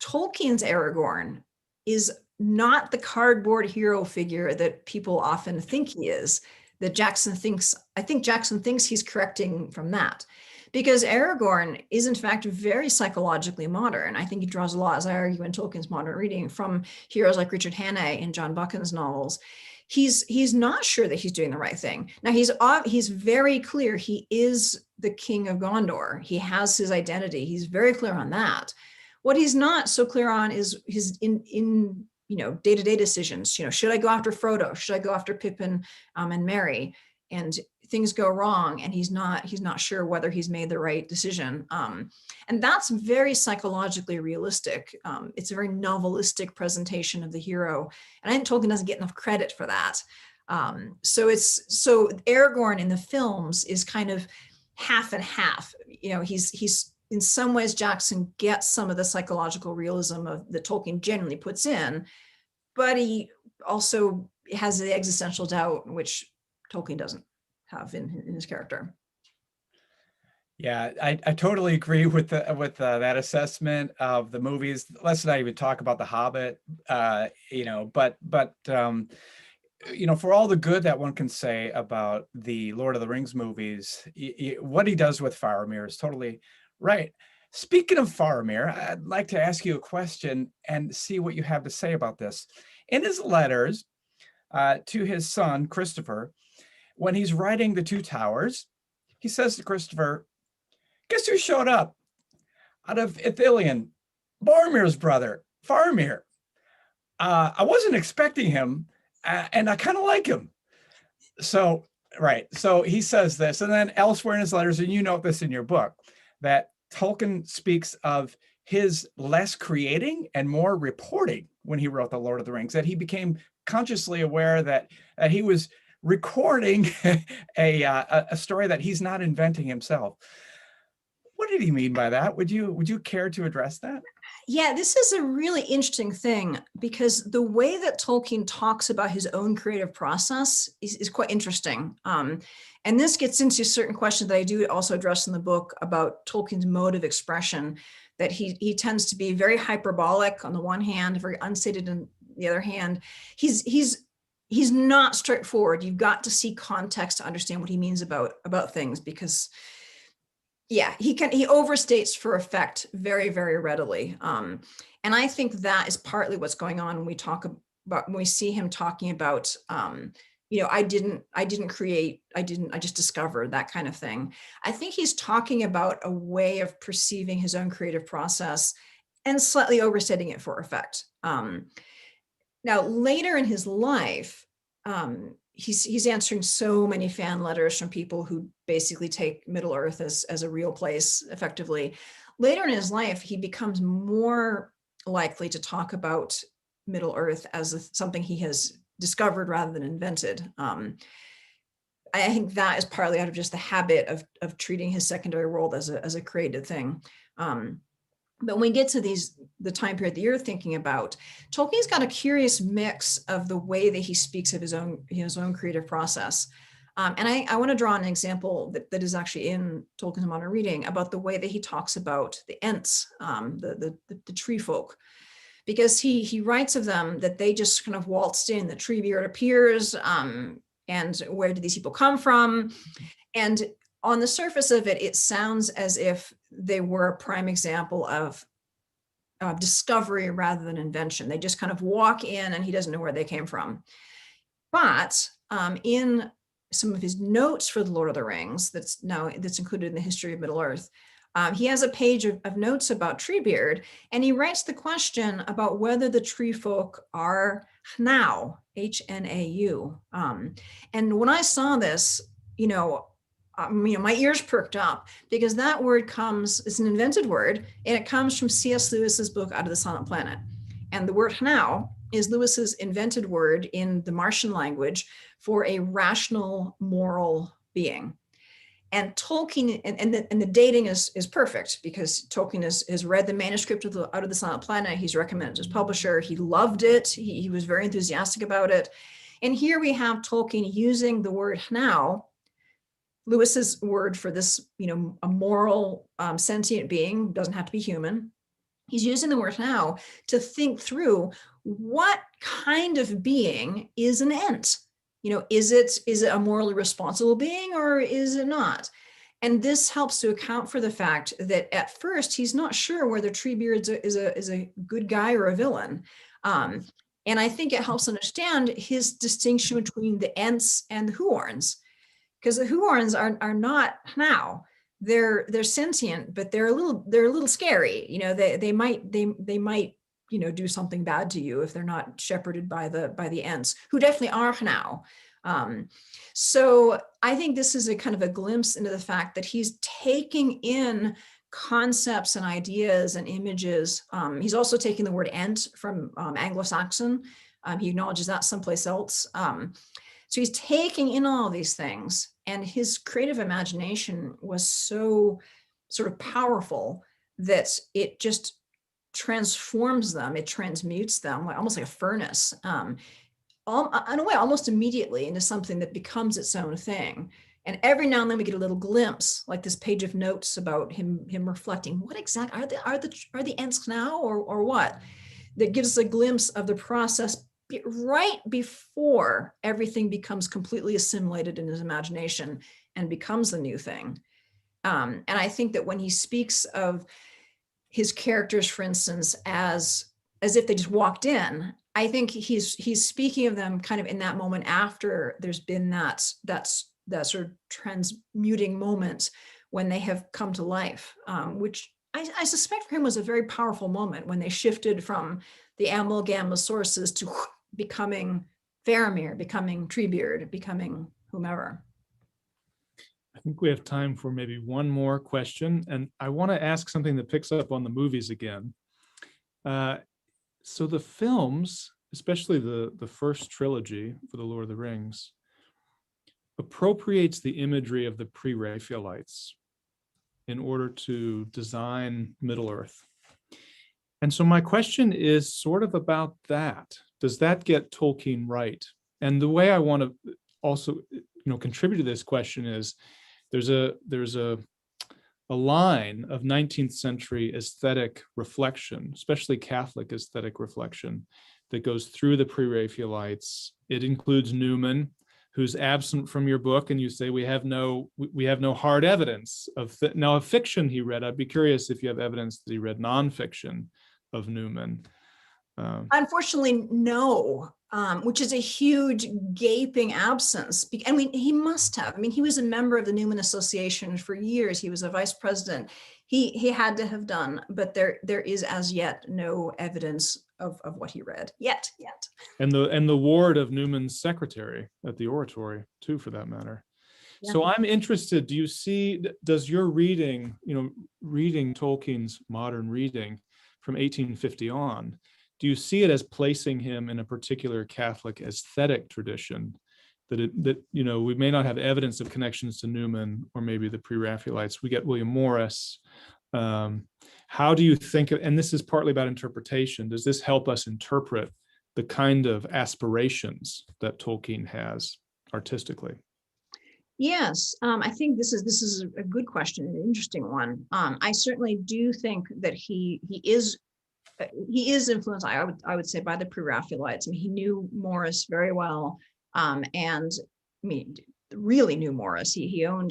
Tolkien's Aragorn is not the cardboard hero figure that people often think he is, that I think Jackson thinks he's correcting from that. Because Aragorn is, in fact, very psychologically modern. I think he draws a lot, as I argue in Tolkien's modern reading, from heroes like Richard Hannay in John Buchan's novels. He's not sure that he's doing the right thing. Now, he's very clear he is the king of Gondor. He has his identity. He's very clear on that. What he's not so clear on is his in day-to-day decisions. Should I go after Frodo? Should I go after Pippin and Merry? And things go wrong, and he's not sure whether he's made the right decision. And that's very psychologically realistic. It's a very novelistic presentation of the hero, and I think Tolkien doesn't get enough credit for that. So Aragorn in the films is kind of half and half. He's in some ways, Jackson gets some of the psychological realism that Tolkien generally puts in, but he also has the existential doubt, which Tolkien doesn't have in his character. Yeah, I totally agree with that assessment of the movies. Let's not even talk about The Hobbit, but for all the good that one can say about the Lord of the Rings movies, what he does with Faramir is totally right. Speaking of Faramir, I'd like to ask you a question and see what you have to say about this. In his letters to his son, Christopher, when he's writing The Two Towers, he says to Christopher, guess who showed up out of Ithilien? Boromir's brother, Faramir. I wasn't expecting him, and I kind of like him. So, right. So he says this, and then elsewhere in his letters, and you note this in your book, that Tolkien speaks of his less creating and more reporting when he wrote The Lord of the Rings, that he became consciously aware that he was recording a story that he's not inventing himself. What did he mean by that? Would you care to address that? Yeah, this is a really interesting thing because the way that Tolkien talks about his own creative process is quite interesting. And this gets into certain questions that I do also address in the book about Tolkien's mode of expression, that he tends to be very hyperbolic on the one hand, very unstated on the other hand. He's not straightforward. You've got to see context to understand what he means about things, because yeah, he overstates for effect very, very readily. And I think that is partly what's going on when we talk about, when we see him talking about, I didn't create, I just discovered, that kind of thing. I think he's talking about a way of perceiving his own creative process and slightly overstating it for effect. Now, later in his life, he's answering so many fan letters from people who basically take Middle Earth as a real place, effectively. Later in his life, he becomes more likely to talk about Middle Earth as something he has discovered rather than invented. I think that is partly out of just the habit of treating his secondary world as a created thing. But when we get to the time period that you're thinking about, Tolkien's got a curious mix of the way that he speaks of his own creative process. And I want to draw an example that is actually in Tolkien's Modern Reading about the way that he talks about the Ents, the tree folk, because he writes of them that they just kind of waltzed in, the Treebeard appears, and where did these people come from? And on the surface of it, it sounds as if they were a prime example of discovery rather than invention. They just kind of walk in and he doesn't know where they came from. But in some of his notes for The Lord of the Rings, that's included in the History of Middle Earth, he has a page of notes about Treebeard, and he writes the question about whether the tree folk are Hnau, H-N-A-U. And when I saw this, my ears perked up, because that word it's an invented word, and it comes from C.S. Lewis's book Out of the Silent Planet. And the word Hnau is Lewis's invented word in the Martian language for a rational, moral being. And Tolkien, and the dating is perfect, because Tolkien has read the manuscript of Out of the Silent Planet. He's recommended to his publisher. He loved it. He was very enthusiastic about it. And here we have Tolkien using the word Hnau, Lewis's word for this, a moral, sentient being, doesn't have to be human. He's using the word Hnau to think through what kind of being is an Ent. Is it a morally responsible being, or is it not? And this helps to account for the fact that at first he's not sure whether Treebeard is a good guy or a villain. And I think it helps understand his distinction between the Ents and the Huorns, because the Huorns are not Hnau. They're sentient, but they're a little scary. They might do something bad to you if they're not shepherded by the Ents, who definitely are Hnau. So I think this is a kind of a glimpse into the fact that he's taking in concepts and ideas and images. He's also taking the word Ent from Anglo-Saxon. He acknowledges that someplace else. So he's taking in all these things, and his creative imagination was so sort of powerful that it just transforms them, it transmutes them, almost like a furnace, in a way, almost immediately into something that becomes its own thing. And every now and then we get a little glimpse, like this page of notes about him reflecting, what exactly are the Ents now, or what? That gives us a glimpse of the process right before everything becomes completely assimilated in his imagination and becomes the new thing. And I think that when he speaks of his characters, for instance, as if they just walked in, I think he's speaking of them kind of in that moment after there's been that sort of transmuting moment when they have come to life, which I suspect for him was a very powerful moment, when they shifted from the amalgam of sources to becoming Faramir, becoming Treebeard, becoming whomever. I think we have time for maybe one more question, and I want to ask something that picks up on the movies again. So the films, especially the first trilogy for The Lord of the Rings, appropriates the imagery of the pre-Raphaelites in order to design Middle-earth. And so my question is sort of about that. Does that get Tolkien right? And the way I want to also, contribute to this question is there's a line of 19th century aesthetic reflection, especially Catholic aesthetic reflection, that goes through the pre-Raphaelites. It includes Newman, who's absent from your book, and you say we have no hard evidence of now of fiction he read. I'd be curious if you have evidence that he read nonfiction of Newman. Unfortunately, no, which is a huge gaping absence. I mean, he must have. I mean, he was a member of the Newman Association for years. He was a vice president. He had to have done, but there is as yet no evidence of what he read yet. And the ward of Newman's secretary at the oratory too, for that matter. Yeah. So I'm interested, does your reading Tolkien's modern reading from 1850 on, do you see it as placing him in a particular Catholic aesthetic tradition that we may not have evidence of connections to Newman or maybe the pre-Raphaelites? We get William Morris. How do you think, and this is partly about interpretation, does this help us interpret the kind of aspirations that Tolkien has artistically? Yes, I think this is a good question, an interesting one. I certainly do think that he is influenced, I would say, by the pre-Raphaelites. I mean, he knew Morris very well, and I mean, really knew Morris. He owned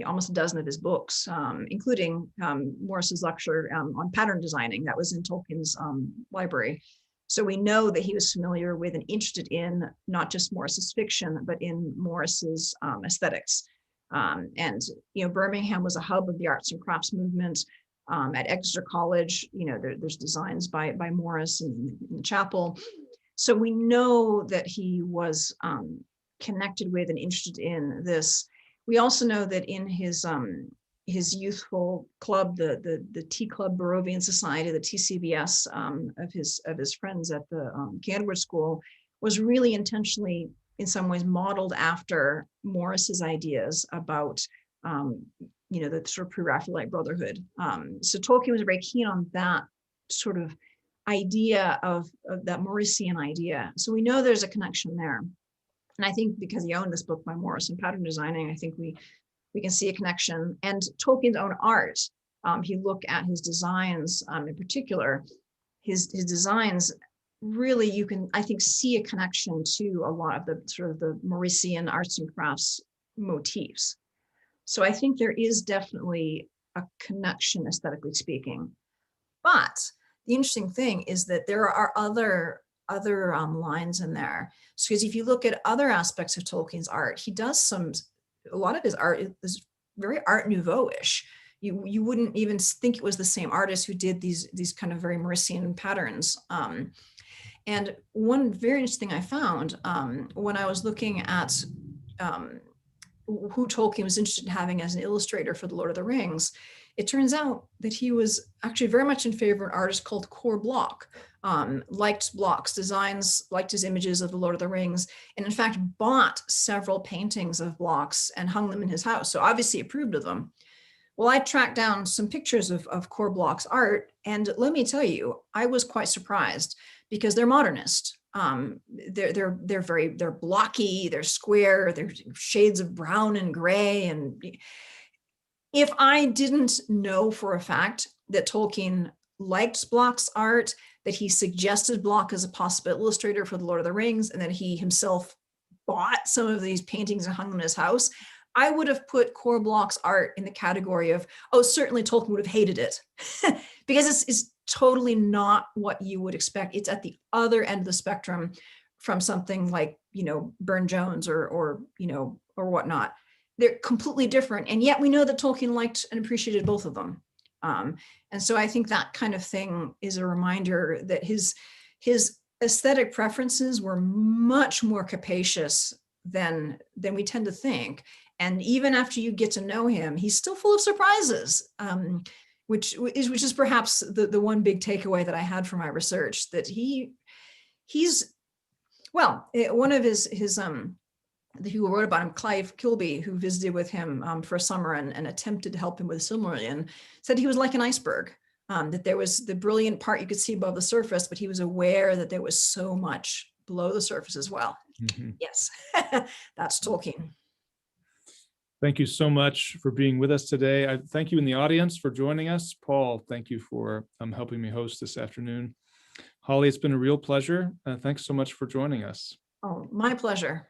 almost a dozen of his books, including Morris's lecture on pattern designing that was in Tolkien's library. So we know that he was familiar with and interested in not just Morris's fiction, but in Morris's aesthetics. And Birmingham was a hub of the arts and crafts movement. At Exeter College, there's designs by Morris in the chapel. So we know that he was connected with and interested in this. We also know that in his youthful club, the Tea Club Barovian Society, the TCBS of his friends at the Canterbury School, was really intentionally, in some ways, modeled after Morris's ideas about the sort of pre-Raphaelite brotherhood. So Tolkien was very keen on that sort of idea of that Morrisian idea. So we know there's a connection there. And I think because he owned this book by Morris and pattern designing, I think we can see a connection. And Tolkien's own art, if you look at his designs in particular, his designs, really you can, I think, see a connection to a lot of the sort of the Morrisian arts and crafts motifs. So I think there is definitely a connection, aesthetically speaking. But the interesting thing is that there are other lines in there. So because if you look at other aspects of Tolkien's art, he does a lot of his art is very Art Nouveau-ish. You wouldn't even think it was the same artist who did these kind of very Morrisian patterns. And one very interesting thing I found when I was looking at who Tolkien was interested in having as an illustrator for The Lord of the Rings, it turns out that he was actually very much in favor of an artist called Cor Bloch, liked Bloch's designs, liked his images of The Lord of the Rings, and in fact bought several paintings of Bloch's and hung them in his house. So obviously approved of them. Well, I tracked down some pictures of Cor Bloch's art, and let me tell you, I was quite surprised because they're modernist. They're blocky, they're square, they're shades of brown and gray. And if I didn't know for a fact that Tolkien liked Bloch's art, that he suggested Bloch as a possible illustrator for The Lord of the Rings, and that he himself bought some of these paintings and hung them in his house, I would have put Cor Bloch's art in the category of, oh, certainly Tolkien would have hated it because it's totally not what you would expect. It's at the other end of the spectrum from something like, Burne-Jones or whatnot. They're completely different. And yet we know that Tolkien liked and appreciated both of them. And so I think that kind of thing is a reminder that his aesthetic preferences were much more capacious than we tend to think. And even after you get to know him, he's still full of surprises, which is perhaps the one big takeaway that I had from my research, that one of his who wrote about him, Clive Kilby, who visited with him for a summer and attempted to help him with Silmarillion, said he was like an iceberg. that there was the brilliant part you could see above the surface, but he was aware that there was so much below the surface as well. Mhm. Yes, that's Tolkien. Thank you so much for being with us today. I thank you in the audience for joining us. Paul, thank you for helping me host this afternoon. Holly, it's been a real pleasure. Thanks so much for joining us. Oh, my pleasure.